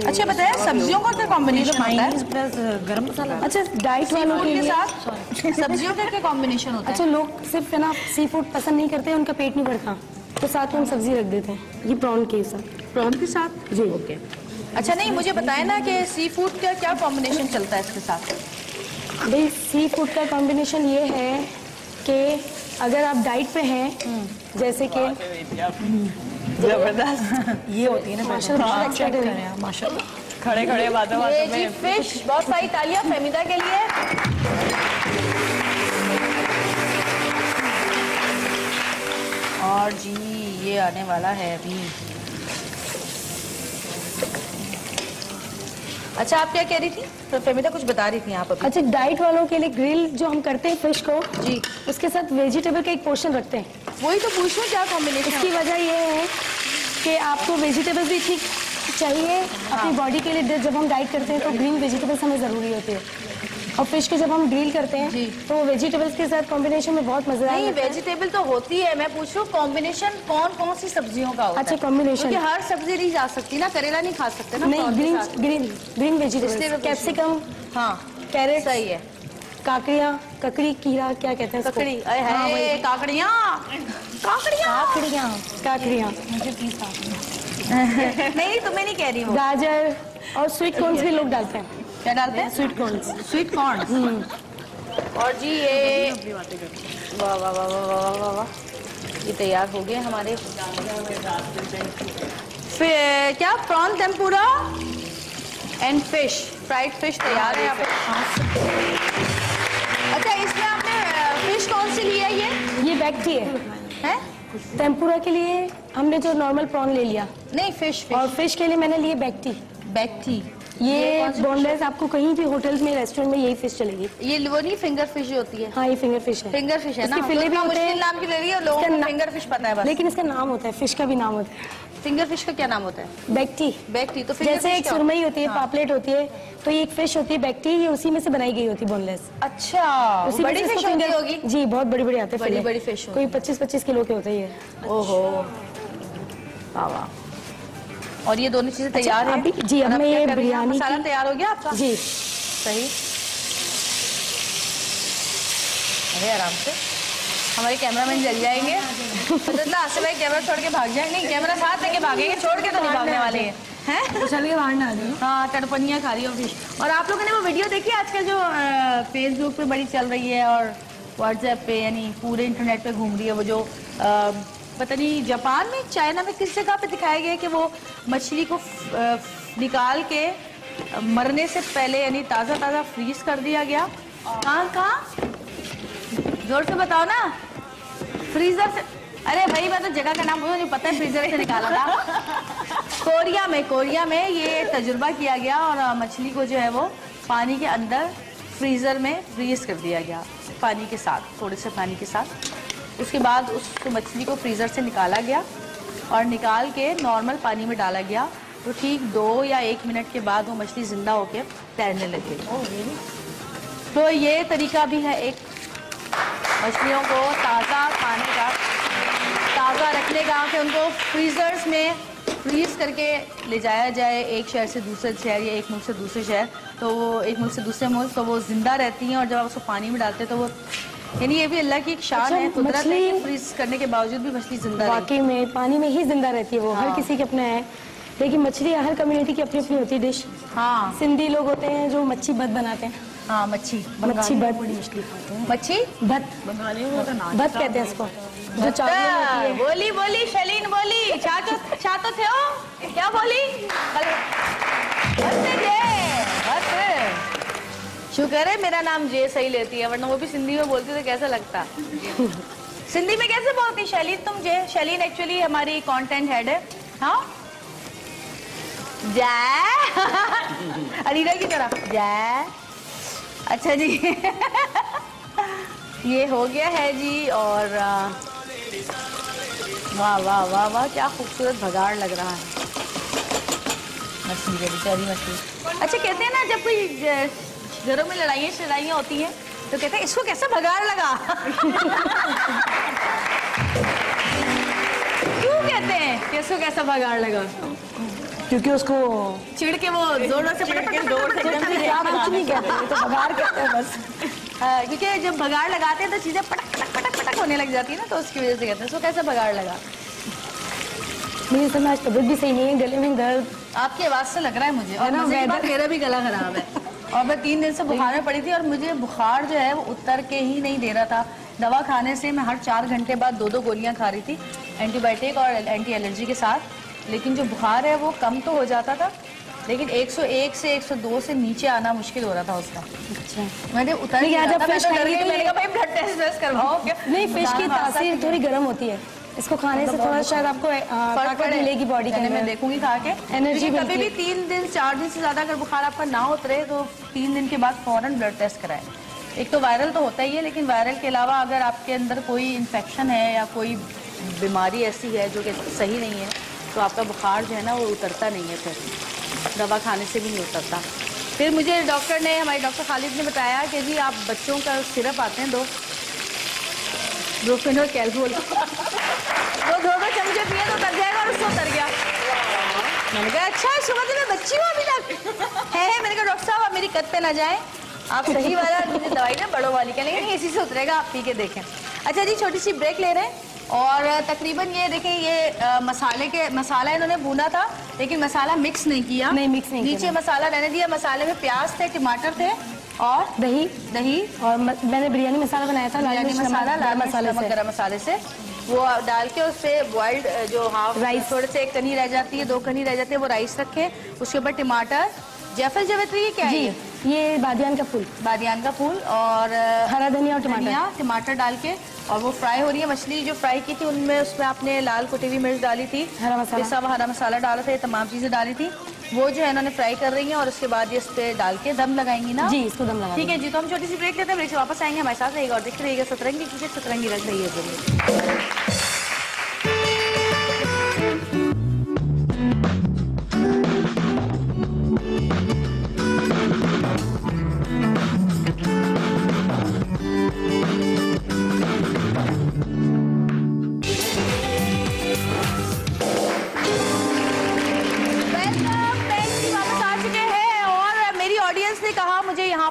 अच्छा बताया, सब्जियों का क्या कॉम्बिनेशन होता है? प्लस गरम मसाला। अच्छा, डाइट वालों फूड के के लिए साथ सब्जियों का क्या कॉम्बिनेशन होता अच्छा, है? लोग सिर्फ है ना सी फूड पसंद नहीं करते, उनका पेट नहीं भरता, तो साथ में हम सब्जी रख देते हैं। ये प्रॉन के साथ। प्रॉन के साथ जी। ओके। अच्छा, नहीं मुझे बताए ना कि सी फूड का क्या कॉम्बिनेशन चलता है इसके साथ? भाई, सी फूड का कॉम्बिनेशन ये है कि अगर आप डाइट पे हैं, जैसे कि जबरदस्त। ये होती है ना माशाल्लाह, चेक करें आप, माशाल्लाह। खड़े खड़े बातों ये बातों जी में फिश, बहुत सारी तालियां फहमीदा के लिए। और जी ये आने वाला है अभी। अच्छा, आप क्या कह रही थी? तो फहमीदा कुछ बता रही थी आप अभी। अच्छा, डाइट वालों के लिए ग्रिल जो हम करते हैं फिश को, जी, उसके साथ वेजिटेबल का एक पोर्शन रखते हैं। वही तो पूछ रही हूँ क्या कॉम्बिनेशन? इसकी वजह ये है कि आपको वेजिटेबल्स भी ठीक चाहिए अपनी बॉडी के लिए। जब हम डाइट करते हैं तो ग्रीन वेजिटेबल्स हमें ज़रूरी होती है, और फिश को जब हम ग्रिल करते हैं तो वेजिटेबल्स के साथ कॉम्बिनेशन में बहुत मजेदार नहीं, लगता है। वेजिटेबल तो होती है, मैं पूछ रही हूँ कॉम्बिनेशन कौन कौन सी सब्जियों का होता अच्छा, है? कॉम्बिनेशन क्योंकि हर सब्जी नहीं जा सकती ना, करेला नहीं खा सकते ना नहीं, prawn के ग्रीन साथ। ग्रीन ग्रीन इसलिए मैं वेजिटेबल्स, पूछ कैप्सिकम, हाँ कैरेट, सही है। काकड़ियाँ, ककड़ी, कीड़ा, क्या कहते हैं इसको? ककड़ी, अरे है काकड़ियाँ, काकड़ियाँ, काकड़ियाँ, मुझे प्लीज नहीं, तुम्हें नहीं कह रही हूँ। गाजर और स्वीट कॉर्न्स भी लोग डालते हैं। क्या डालते हैं? Sweet corns. Sweet corn. और जी ये वाह वाह वाह वाह वाह वाह वाह, ये तैयार हो गए हमारे। फिर क्या, prawn tempura and fish, fried fish तैयार है यहाँ पे। अच्छा, इसमें आपने फिश कौन सी ली है? ये बैक्टी है। टेम्पुरा के लिए हमने जो नॉर्मल प्रॉन ले लिया, नहीं फिश, और फिश के लिए मैंने लिए बैक्टी। बैक्टी। ये बोनलेस, आपको कहीं भी होटल्स में, रेस्टोरेंट में यही फिश चलेगी। ये वो नहीं फिंगर फिश होती है? हाँ, ये फिंगर फिश है। फिंगर फिश है ना, इसके फिले भी होते हैं। मुश्किल नाम की ले रही है, लोगों इसका को ना- फिंगर फिश पता है बस। लेकिन इसका नाम होता है, फिश का भी नाम होता है, फिंगर फिश का क्या नाम होता है? बैक्टी। बैक्टी। तो फिंगर जैसे फिश एक क्या सुरमई होती है, हाँ। पापलेट होती है, तो ये एक फिश होती है बैक्टी, ये उसी में से बनाई गई होती है, बोनलेस। अच्छा, उसी में बड़ी से फिश इसको होती finger- होगी। जी, बहुत बड़ी बड़ी आते हैं बड़ी फिले। बड़ी fish होती कोई 25-25 किलो के होते हैं। ओहो, वाह वाह। और ये दोनों चीजें तैयार हैं? अभी जी, अब और मैं क्या ये कर रही हैं? बिरयानी मसाला की- तैयार हो गया आपका? जी, सही। अरे आराम से, हमारे कैमरामैन जल जाएंगे। मतलब आसिफ भाई कैमरा छोड़ के भाग जाए। नहीं, कैमरा साथ लेके भागेंगे, छोड़ के तो नहीं भागने वाले हैं। हैं? चल के बाहर ना आ जाओ। हाँ, तड़पनियाँ खा रही हो फिश। और आप लोगों ने वो वीडियो देखी आजकल जो फेसबुक पे बड़ी चल रही है और व्हाट्सएप पे, यानी पूरे इंटरनेट पे घूम रही है, वो जो पता नहीं जापान में, चाइना में, किस जगह पे दिखाया गया कि वो मछली को निकाल के मरने से पहले यानी ताज़ा ताज़ा फ्रीज कर दिया गया। कहाँ? जोर से बताओ ना। फ्रीजर से? अरे भाई, मैं तो जगह का नाम मुझे नहीं पता है, फ्रीजर से निकाला था। कोरिया में ये तजुर्बा किया गया और मछली को जो है वो पानी के अंदर फ्रीजर में फ्रीज कर दिया गया, पानी के साथ, थोड़े से पानी के साथ। उसके बाद उस मछली को फ्रीजर से निकाला गया और निकाल के नॉर्मल पानी में डाला गया, तो ठीक 2 या 1 मिनट के बाद वो मछली जिंदा होकर तैरने लग गई। तो ये तरीका भी है एक मछलियों को ताज़ा खाने का, ताज़ा रखने का, कि उनको फ्रीजर्स में फ्रीज करके ले जाया जाए एक शहर से दूसरे शहर या एक मुल्क से दूसरे शहर, तो वो एक मुल्क से दूसरे मुल्क, तो वो जिंदा रहती हैं। और जब आप उसको पानी में डालते हैं तो वो, यानी ये भी अल्लाह की एक शान है, कुदरत है कि फ्रीज करने के बावजूद भी मछली जिंदा रहती है। वाकई में पानी में ही जिंदा रहती है वो, हर किसी के अपने है। लेकिन मछली हर कम्युनिटी की अपनी अपनी होती है डिश। हाँ, सिंधी लोग होते हैं जो मच्छी बद बनाते हैं। हाँ, मच्छी बद मछली खाते हैं। मच्छी बद बंगाली में तो नाच बद कहते हैं इसको, जो चावल में होती है। बोली बोली शलीन बोली छातो थे हो क्या बोली शुक्र है मेरा नाम जे सही लेती है, वरना वो भी सिंधी में बोलती तो कैसा लगता। सिंधी में कैसे बोलती शैलीन तुम? जे शैलीन एक्चुअली हमारी कंटेंट हेड है। हाँ, जय अरीना की तरह जय। अच्छा जी ये हो गया है जी। और वाह वाह वाह वाह, क्या खूबसूरत भगाड़ लग रहा है मछली का, बेचारी मछली। अच्छा, कहते हैं ना जब कोई घरों में लड़ाइयाँ होती हैं तो कहते हैं इसको कैसा भगाड़ लगा क्यों कहते हैं कि इसको कैसा भगाड़ लगा? क्योंकि उसको चिढ़ के वो जोरों से कुछ नहीं कहते, तो बघार कहते हैं बस। क्योंकि जब भगाड़ लगाते हैं तो चीजें पटक पटक पटक पटक होने लग जाती है ना, तो उसकी वजह से कहते हैं इसको कैसा भगाड़ लगा। मेरी समझ तबियत भी सही नहीं है, गले में दर्द आपकी आवाज से लग रहा है मुझे, और मजे की बात मेरा भी गला खराब है और मैं 3 दिन से बुखार में पड़ी थी और मुझे बुखार जो है वो उतर के ही नहीं दे रहा था। दवा खाने से मैं हर 4 घंटे बाद 2-2 गोलियां खा रही थी, एंटीबायोटिक और एंटी एलर्जी के साथ। लेकिन जो बुखार है वो कम तो हो जाता था, लेकिन 101 से 102 से नीचे आना मुश्किल हो रहा था उसका। अच्छा, मैंने उतर नहीं जब फिश मैंने कहा भाई ब्लड टेस्ट करवाओ। नहीं, फिश की तासीर थोड़ी गर्म होती है, इसको खाने से थोड़ा शायद आपको ताकत मिलेगी बॉडी के। मैं देखूंगी खा के एनर्जी। कभी भी 3 दिन 4 दिन से ज्यादा अगर बुखार आपका ना उतरे तो 3 दिन के बाद फौरन ब्लड टेस्ट कराएं। एक तो वायरल तो होता ही है, लेकिन वायरल के अलावा अगर आपके अंदर कोई इन्फेक्शन है या कोई बीमारी ऐसी है जो कि सही नहीं है तो आपका बुखार जो है ना वो उतरता नहीं है, फिर दवा खाने से भी नहीं उतरता। फिर मुझे डॉक्टर ने, हमारे डॉक्टर खालिद ने बताया कि जी आप बच्चों का सिरप आते हैं 2 ब्रोफेन और कैल्सोल वो 2 चमचे पिए तो उतर जाएगा, और उसको उतर गया। मैंने कहा अच्छा, सुबह से मैं बच्ची हूँ अभी तक है। मैंने कहा डॉक्टर साहब आप मेरी कद पे ना जाएं, आप सही वाला मुझे दवाई ना बड़ों वाली का, लेकिन इसी से उतरेगा, आप पी के देखें। अच्छा जी, छोटी सी ब्रेक ले रहे हैं और तकरीबन ये देखें, ये मसाला इन्होंने भूना था लेकिन मसाला मिक्स नहीं किया। नहीं, मिक्स नहीं नीचे मसाला रहने दिया। मसाले में प्याज थे, टमाटर थे और दही और मैंने बिरयानी मसाला बनाया था, बिरयानी मसाला लाल मसाला गरम मसाले से वो डाल के उस पर बॉइल्ड जो हाफ राइस, थोड़े से 1 कनी रह जाती है 2 कनी रह जाती है, वो राइस रखे। उसके ऊपर टमाटर, जायफल जावित्री, ये क्या है? ये बादियान का फूल और हरा धनिया और टमाटर डाल के, और वो फ्राई हो रही है। मछली जो फ्राई की थी उनमें उसमें आपने लाल कुटी हुई मिर्च डाली थी, हरा मसाला डाला था, ये तमाम चीजें डाली थी। वो जो है इन्होंने फ्राई कर रही हैं और उसके बाद ये इस पे डाल के दम लगाएंगी ना जी, इसको दम लगा। ठीक है जी, तो हम छोटी सी ब्रेक लेते हैं, ब्रेक से वापस आएंगे। हमारे साथ रहेगा और देखते रहिएगा सतरंगी, क्योंकि सतरंगी रख रही है जरूर।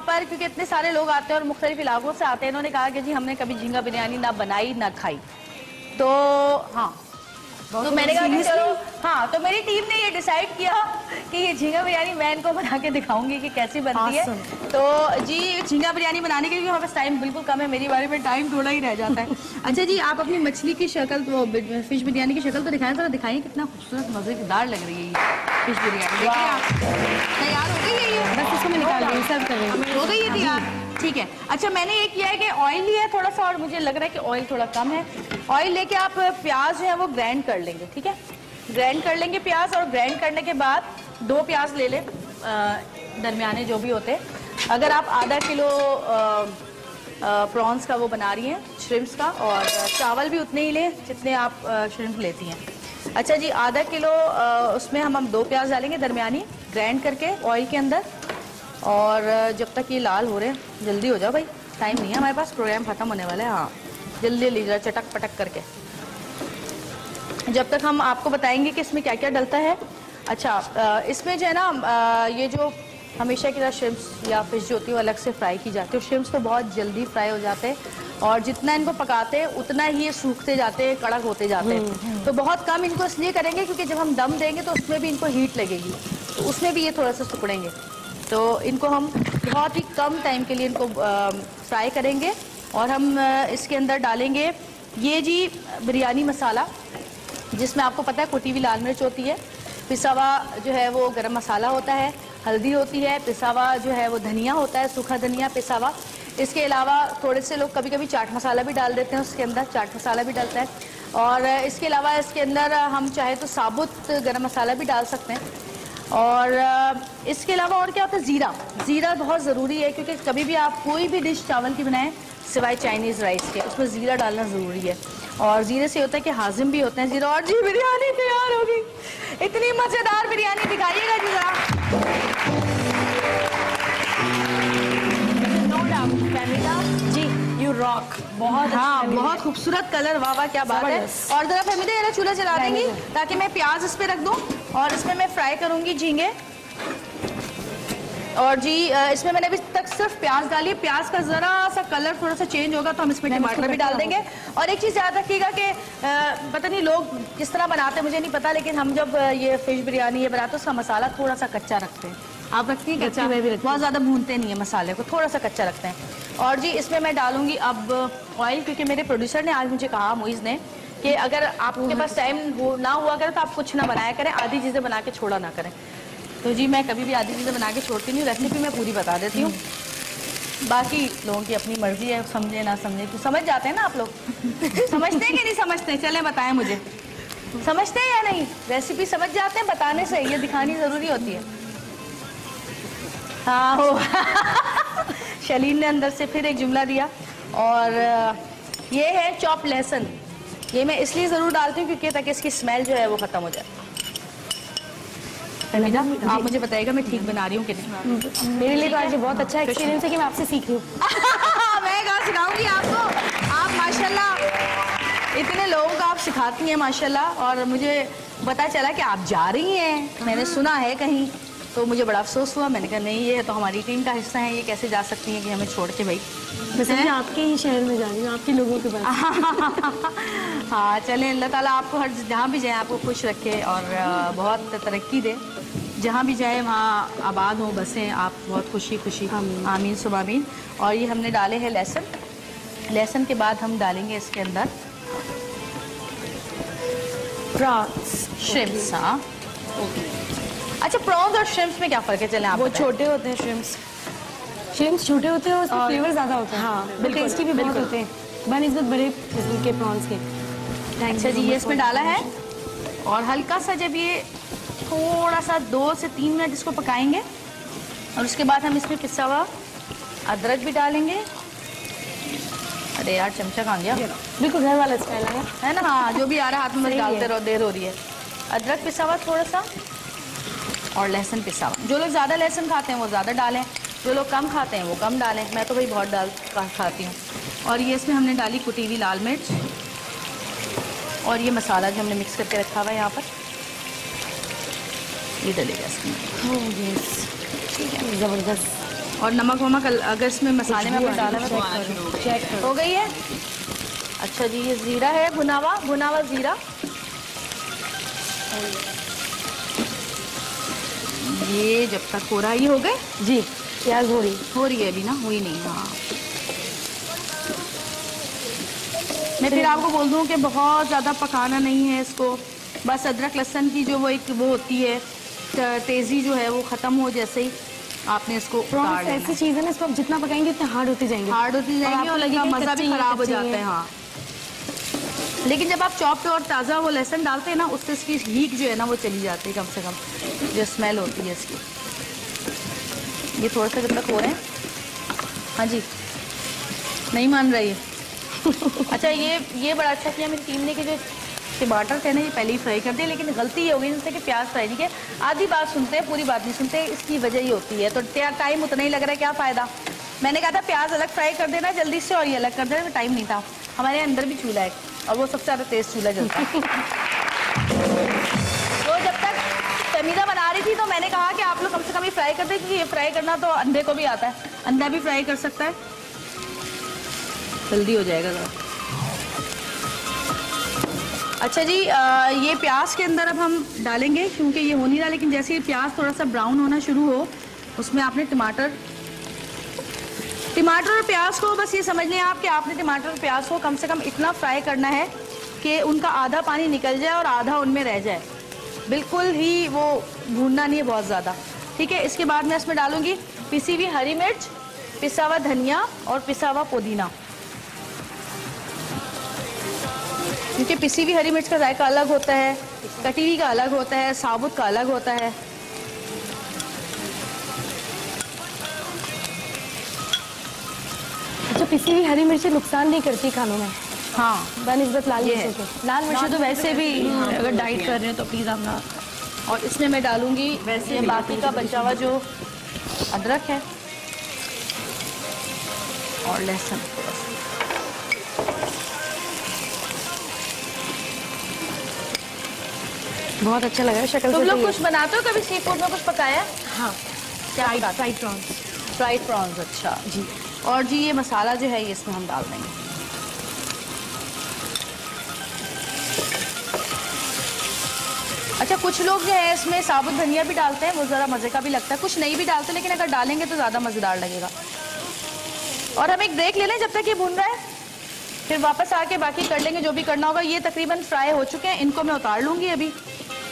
पर क्योंकि इतने सारे लोग आते हैं और मुख्तलिफ इलाकों से आते हैं, इन्होंने कहा कि जी हमने कभी झींगा बिरयानी ना बनाई ना खाई, तो हाँ तो मैंने कहा कि चलो हाँ, तो मेरी टीम ने ये डिसाइड किया कि ये झींगा बिरयानी मैं इनको बना के दिखाऊंगी कि कैसी बनती है। तो जी झींगा बिरयानी बनाने के लिए हमारे पास टाइम बिल्कुल कम है, मेरी बारी में टाइम थोड़ा ही रह जाता है। अच्छा जी, आप अपनी मछली की शक्ल, तो फिश बिरयानी की शक्ल तो दिखाएं, थोड़ा दिखाइए, कितना खूबसूरत मज़ेदार लग रही है ये फिश बिरयानी। देखिए आप तैयार हो गई है ये, बस इसको मैं निकाल रही हूँ, सर्व कर रही हूँ, हो गई है तैयार। ठीक है, अच्छा मैंने ये किया है कि ऑयल लिया है थोड़ा सा, और मुझे लग रहा है कि ऑयल थोड़ा कम है। ऑयल लेके आप प्याज जो है वो ग्राइंड कर लेंगे, ठीक है, ग्राइंड कर लेंगे प्याज, और ग्राइंड करने के बाद 2 प्याज ले लें दरमियाने जो भी होते हैं। अगर आप आधा किलो प्रॉन्स का वो बना रही हैं, श्रिम्प्स का, और चावल भी उतने ही लें जितने आप श्रिम्प लेती हैं। अच्छा जी, आधा किलो उसमें हम 2 प्याज डालेंगे दरमियानी, ग्राइंड करके ऑयल के अंदर, और जब तक ये लाल हो रहे हैं, जल्दी हो जाओ भाई, टाइम नहीं है हमारे पास, प्रोग्राम खत्म होने वाला है। हाँ जल्दी लीजिए, चटक पटक करके। जब तक हम आपको बताएंगे कि इसमें क्या क्या डलता है। अच्छा, इसमें जो है ना ये जो हमेशा की तरह श्रिम्प्स या फिश जो होती है वो अलग से फ्राई की जाती है। श्रिम्प्स तो बहुत जल्दी फ्राई हो जाते हैं और जितना इनको पकाते हैं उतना ही ये सूखते जाते हैं, कड़क होते जाते हैं। तो बहुत कम इनको इसलिए करेंगे क्योंकि जब हम दम देंगे तो उसमें भी इनको हीट लगेगी, तो उसमें भी ये थोड़ा सा सिकुड़ेंगे। तो इनको हम बहुत ही कम टाइम के लिए इनको फ्राई करेंगे और हम इसके अंदर डालेंगे ये जी बिरयानी मसाला, जिसमें आपको पता है कुटी हुई लाल मिर्च होती है, पिसा हुआ जो है वो गरम मसाला होता है, हल्दी होती है, पिसा हुआ जो है वो धनिया होता है, सूखा धनिया पिसा हुआ। इसके अलावा थोड़े से लोग कभी कभी चाट मसाला भी डाल देते हैं, उसके अंदर चाट मसाला भी डलता है। और इसके अलावा इसके अंदर हम चाहे तो साबुत गरम मसाला भी डाल सकते हैं। और इसके अलावा और क्या होता है, ज़ीरा। ज़ीरा बहुत ज़रूरी है क्योंकि कभी भी आप कोई भी डिश चावल की बनाएं सिवाय चाइनीज़ राइस के, उसमें ज़ीरा डालना ज़रूरी है। और ज़ीरे से होता है कि हाजिम भी होते हैं ज़ीरा। और जी बिरयानी तैयार होगी, इतनी मज़ेदार बिरयानी दिखाइएगा जी ज़रा। जी यू रॉक, बहुत हाँ, बहुत खूबसूरत कलर, वाह वाह क्या बात है। और जरा फहमीदा ये चूल्हा जला देंगी ताकि मैं प्याज इस पे रख दूं और इसमें मैं फ्राई करूंगी झींगे। और जी इसमें मैंने अभी तक सिर्फ प्याज डाली, प्याज का जरा सा कलर थोड़ा सा चेंज होगा तो हम इसमें टमाटर भी डाल देंगे। और एक चीज़ याद रखिएगा कि पता नहीं लोग किस तरह बनाते हैं मुझे नहीं पता, लेकिन हम जब ये फिश बिरयानी ये बनाते हैं उसका मसाला थोड़ा सा कच्चा रखते हैं। आप रखती हैं कच्चा? मैं भी रखती हूँ, बहुत ज़्यादा भूनते नहीं है मसाले को, थोड़ा सा कच्चा रखते हैं। और जी इसमें मैं डालूंगी अब ऑयल, क्योंकि मेरे प्रोड्यूसर ने आज मुझे कहा, मुइज़ ने, कि अगर आपके पास टाइम ना हुआ करे तो आप कुछ ना बनाया करें, आधी चीज़ें बना के छोड़ा ना करें। तो जी मैं कभी भी आधी चीज़ें बना के छोड़ती नहीं हूँ, रेसिपी मैं पूरी बता देती हूँ, बाकी लोगों की अपनी मर्जी है, समझे ना समझे। तो समझ जाते हैं ना आप लोग? समझते हैं कि नहीं समझते? चलें बताएं मुझे, समझते हैं या नहीं? रेसिपी समझ जाते हैं बताने से, ये दिखानी ज़रूरी होती है। हाँ हो शलीन ने अंदर से फिर एक जुमला दिया। और ये है चॉप लहसुन, ये मैं इसलिए ज़रूर डालती हूँ क्योंकि ताकि इसकी स्मेल जो है वो ख़त्म हो जाए। आप मुझे बताइएगा मैं ठीक बना रही हूँ कि नहीं? मेरे लिए तो आज बहुत अच्छा एक्सपीरियंस है कि मैं आपसे सीख रही हूँ। मैं कहाँ सिखाऊंगी आपको, आप माशाल्लाह इतने लोगों को आप सिखाती हैं माशाल्लाह। और मुझे पता चला कि आप जा रही हैं, मैंने सुना है कहीं, तो मुझे बड़ा अफसोस हुआ। मैंने कहा नहीं, ये तो हमारी टीम का हिस्सा है, ये कैसे जा सकती हैं कि हमें छोड़ के भाई। वैसे मैं आपके ही शहर में जा रही हूँ, आपके लोगों के पास। हाँ चलें, अल्लाह ताला आपको हर जहाँ भी जाए आपको खुश रखे और बहुत तरक्की दे, जहाँ भी जाए वहाँ आबाद हों, बसें आप बहुत खुशी खुशी। आमीन सुबह आमीन। और ये हमने डाले हैं लहसुन, लहसुन के बाद हम डालेंगे इसके अंदर प्रॉन्स, श्रिम्प्स। हाँ अच्छा, प्रॉन्स और श्रिम्प्स में क्या फ़र्क है? चलें आप वो छोटे होते हैं श्रिम्प्स, श्रिम्प्स छोटे होते हैं और उसमें फ्लेवर ज़्यादा होता है। हाँ बिल्कुल, टेस्टी भी बहुत होते हैं बनिस्बत बड़े किस्म के प्रॉन्स के। अच्छा जी, ये इसमें डाला है और हल्का सा जब ये थोड़ा सा 2 से 3 मिनट इसको पकाएंगे और उसके बाद हम इसमें पिसा हुआ अदरक भी डालेंगे। अरे यार चमचा कहाँ गया? बिल्कुल घर वाला स्टाइल है ना? हाँ जो भी आ रहा हाथ में डालते रहो, देर हो रही है। अदरक पिसा हुआ थोड़ा सा और लहसुन पिसा हुआ। जो लोग ज़्यादा लहसुन खाते हैं वो ज़्यादा डालें, जो लोग कम खाते हैं वो कम डालें। मैं तो भाई बहुत खाती हूँ। और ये इसमें हमने डाली कुटी हुई लाल मिर्च और ये मसाला जो हमने मिक्स करके रखा हुआ है यहाँ पर, ये डलेगा इसमें। ठीक है, ज़बरदस्त। और नमक वमक अगर इसमें मसाले में डाला हुआ चेक हो गई है। अच्छा जी, ये ज़ीरा है, भुना हुआ ज़ीरा। ये जब तक हो रहा, ये हो गए जी, प्याज हो रही है अभी ना, हुई नहीं। हाँ मैं फिर आपको बोल दूं कि बहुत ज़्यादा पकाना नहीं है इसको, बस अदरक लहसुन की जो वो एक वो होती है तेज़ी जो है वो ख़त्म हो जैसे ही आपने इसको प्रॉन्स ऐसी चीज़ है ना, इसको आप जितना पकाएंगे उतना हार्ड होती जाएंगी और लगेगा मज़ा भी ख़राब हो जाता है। हाँ लेकिन जब आप चॉप पे और ताज़ा वो लहसुन डालते हैं ना, उससे इसकी हीट जो है ना वो चली जाती है, कम से कम जो स्मेल होती है इसकी। ये थोड़ा सा जब तक हो रहे हैं। हाँ जी, नहीं मान रही है। अच्छा ये बड़ा अच्छा किया मेरी टीम ने कि जो टमाटर थे ना ये पहले ही फ्राई कर दिए, लेकिन गलती ये हो गई जैसे कि प्याज फ्राई नहीं किया। आधी बात सुनते हैं, पूरी बात नहीं सुनते, इसकी वजह ही होती है। तो टाइम उतना ही लग रहा है, क्या फ़ायदा। मैंने कहा था प्याज अलग फ्राई कर देना जल्दी से और ये अलग कर देना, तो टाइम नहीं था। हमारे अंदर भी चूल्हा है और वो सबसे ज़्यादा तेज़ चूल्हा जलता है। मैंने कहा कि आप लोग कम से कम ये फ्राई कर दें, क्योंकि ये फ्राई करना तो अंडे को भी आता है, अंडा भी फ्राई कर सकता है, जल्दी हो जाएगा ज़रा। अच्छा जी, ये प्याज के अंदर अब हम डालेंगे, क्योंकि ये हो नहीं रहा, लेकिन जैसे ही प्याज थोड़ा सा ब्राउन होना शुरू हो, उसमें आपने टमाटर और प्याज को बस ये समझ लें आप कि आपने टमाटर और प्याज को कम से कम इतना फ्राई करना है कि उनका आधा पानी निकल जाए और आधा उनमें रह जाए, बिल्कुल ही वो भूनना नहीं है बहुत ज़्यादा, ठीक है। इसके बाद मैं इसमें डालूंगी पिसी हुई हरी मिर्च, पिसा हुआ धनिया और पिसा हुआ पुदीना, क्योंकि पिसी हुई हरी मिर्च का जायका अलग होता है, कटी हुई का अलग होता है, साबुत का अलग होता है। जो पिसी हुई हरी मिर्ची नुकसान नहीं करती खानों में, हाँ, बनिस्बत लाल मिर्च के। लाल मिर्च तो वैसे भी अगर डाइट कर रहे हैं तो प्लीज़ आप ना। और इसमें मैं डालूंगी वैसे बाकी का बचा हुआ जो अदरक है और लहसुन। बहुत अच्छा लगा शक्ल। तुम लोग कुछ बनाते हो कभी सी फूड में कुछ पकाया? हाँ, फ्राइड प्रॉन्स। फ्राइड प्रॉन्स, अच्छा जी। और जी ये मसाला जो है ये इसमें हम डाल देंगे। अच्छा, कुछ लोग जो है इसमें साबुत धनिया भी डालते हैं, वो ज़रा मज़े का भी लगता है, कुछ नहीं भी डालते, लेकिन अगर डालेंगे तो ज़्यादा मज़ेदार लगेगा। और हम एक ब्रेक ले लें जब तक ये भून रहा है, फिर वापस आके बाकी कर लेंगे जो भी करना होगा। ये तकरीबन फ्राई हो चुके हैं, इनको मैं उतार लूँगी अभी,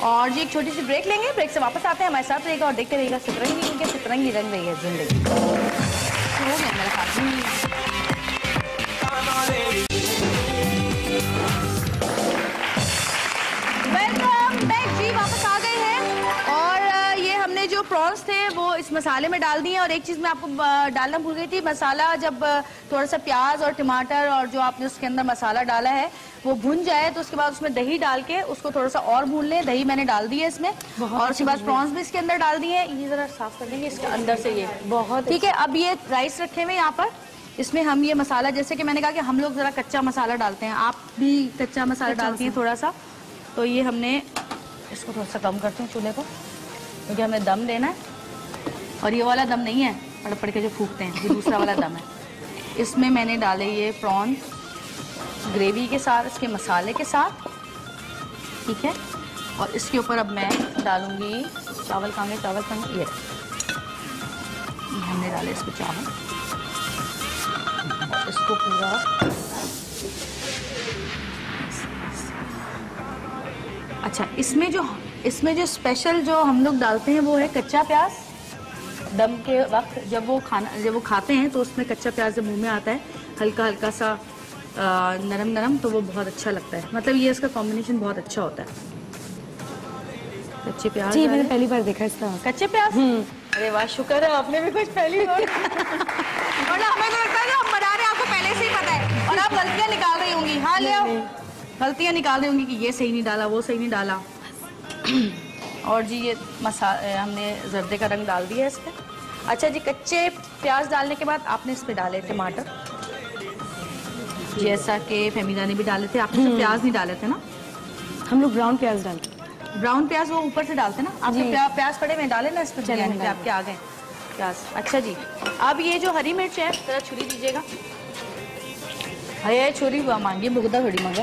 और जी एक छोटी सी ब्रेक लेंगे, ब्रेक से वापस आते हैं, हमारे साथ रहेगा और देखते रहेगा सतरंगी, क्योंकि सतरंगी रंग रही है जिंदगी। हो गया मेरा हाथ। वेलकम बैक जी, वापस आ गए हैं और ये हमने जो प्रॉन्स थे वो इस मसाले में डाल दिए। और एक चीज़ मैं आपको डालना भूल गई थी, मसाला जब थोड़ा सा प्याज और टमाटर और जो आपने उसके अंदर मसाला डाला है वो भुन जाए तो उसके बाद उसमें दही डाल के उसको थोड़ा सा और भून लें। दही मैंने डाल दी है इसमें, और उसके बाद प्रॉन्स भी इसके अंदर डाल दिए। ये ज़रा साफ कर देंगे इसके अंदर से, ये बहुत ठीक है। अब ये राइस रखे हुए यहाँ पर, इसमें हम ये मसाला, जैसे कि मैंने कहा कि हम लोग ज़रा कच्चा मसाला डालते हैं, आप भी कच्चा मसाला डालती हैं थोड़ा सा, तो ये हमने इसको थोड़ा सा कम करते हैं चूल्हे को, क्योंकि हमें दम देना है। और ये वाला दम नहीं है पड़ पड़ के जो फूकते हैं, ये दूसरा वाला दम है। इसमें मैंने डाले ये प्रॉन ग्रेवी के साथ, इसके मसाले के साथ, ठीक है। और इसके ऊपर अब मैं डालूंगी चावल। खाएंगे चावल खाएंगे, ये हमने डाले इसको चावल, और इसको पूरा अच्छा। इसमें जो स्पेशल जो हम लोग डालते हैं वो है कच्चा प्याज। दम के वक्त जब वो खाते हैं तो उसमें कच्चा प्याज जब मुंह में आता है हल्का हल्का सा नरम नरम, तो वो बहुत अच्छा लगता है। मतलब ये इसका कॉम्बिनेशन बहुत अच्छा होता है। कच्चे प्याज जी, मैंने पहली बार देखा इसका कच्चे प्याज। अरे वाह, शुक्र है आपने भी कुछ पहली बार। और हमें तो लगता है आप बना रहे हैं, आपको पहले से ही पता है, और आप गलतियां निकाल रही होंगी। हाँ ले आओ, गलतियां निकाल रही होंगी कि ये सही नहीं डाला, वो सही नहीं डाला। और जी ये मसाला हमने जर्दे का रंग डाल दिया है इस पर। अच्छा जी, कच्चे प्याज डालने के बाद आपने इस पर डाले टमाटर, जैसा कि फहमीदा ने भी डाले थे। आपने प्याज नहीं डाले थे ना? हम लोग ब्राउन प्याज डालते हैं। ब्राउन प्याज वो ऊपर से डालते ना, आपने प्याज पड़े में डाले ना इस पर, बिरयानी पे आपके आ गए प्याज। अच्छा जी, अब ये जो हरी मिर्च है जरा छुरी दीजिएगा। अरे छुरी मांगी, मुगदा थोड़ी मांगे।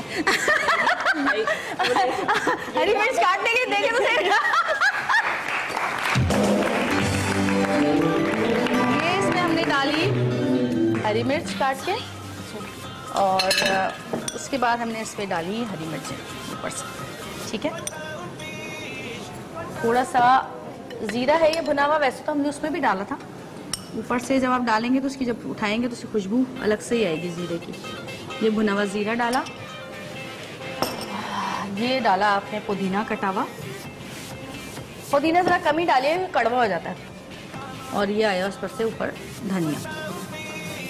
हरी मिर्च काटने के देखे तो सही। ये इसमें हमने डाली हरी मिर्च काट के, और उसके बाद हमने इस पर डाली हरी मिर्च ऊपर से, ठीक है। थोड़ा सा जीरा है ये भुना हुआ, वैसे तो हमने उसमें भी डाला था। ऊपर से जब आप डालेंगे तो उसकी जब उठाएंगे तो उसकी खुशबू अलग से ही आएगी जीरे की। ये भुना हुआ जीरा डाला, ये डाला आपने पुदीना कटा हुआ। पुदीना ज़रा कम ही डालिए, कड़वा हो जाता है। और ये आया उस पर से ऊपर धनिया।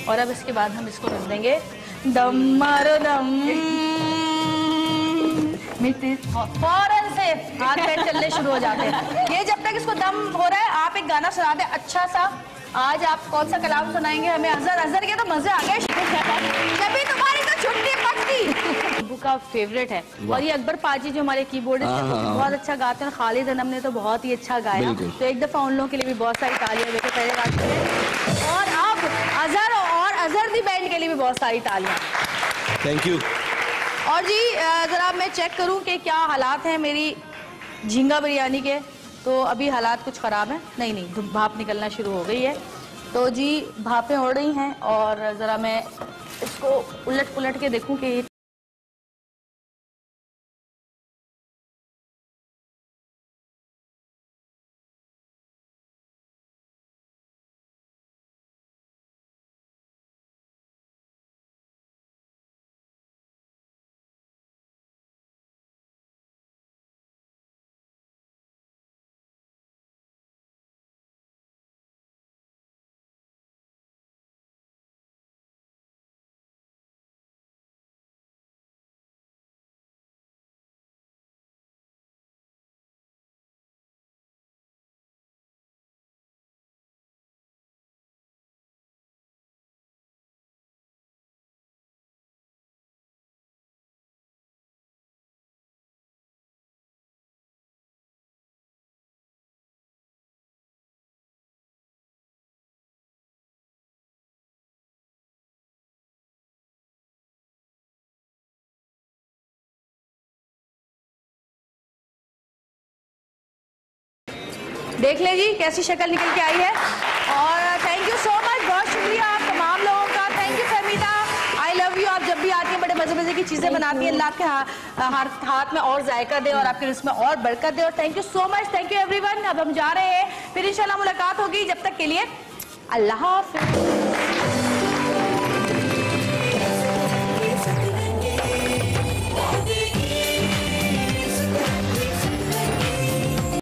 और अब इसके बाद हम इसको रख देंगे दम मारो दम। मिलती फौरन से हाथ पैर चलने शुरू हो जाते हैं। ये जब तक इसको दम हो रहा है आप एक गाना सुना दे अच्छा सा। आज आप कौन सा कलाम सुनाएंगे हमें? अजहर, अजहर के तो मजे आ गए। जब तुम्हारी तो छुट्टी पड़ती बुक का फेवरेट है। और ये अकबर पाजी जो हमारे कीबोर्डिस्ट हैं बहुत अच्छा गाते हैं। खालिद अनम ने तो बहुत ही अच्छा गाया, तो एक दफा उन लोगों के लिए भी बहुत सारी तालियां देते पहले रात के। और अब अजहर और अजहर दी बैंड के लिए भी बहुत सारी तालियां। Thank you. और जी जरा मैं चेक करूं कि क्या हालात हैं मेरी झींगा बिरयानी के। तो अभी हालात कुछ ख़राब हैं। नहीं भाप निकलना शुरू हो गई है। तो जी भापें उड़ रही हैं और ज़रा मैं इसको उलट पुलट के देखूं कि देख ले जी कैसी शक्ल निकल के आई है। और थैंक यू सो मच, बहुत शुक्रिया आप तमाम लोगों का। Thank you Fahmida, I love you. आप जब भी आती हैं बड़े मजे मजे की चीजें बनाती हैं। अल्लाह आपके हाथ में और जायका दे और आपके रिस्क में और बरकत दे। और thank you so much, thank you everyone. अब हम जा रहे हैं, फिर इंशाल्लाह मुलाकात होगी। जब तक के लिए अल्लाह हाफिज़।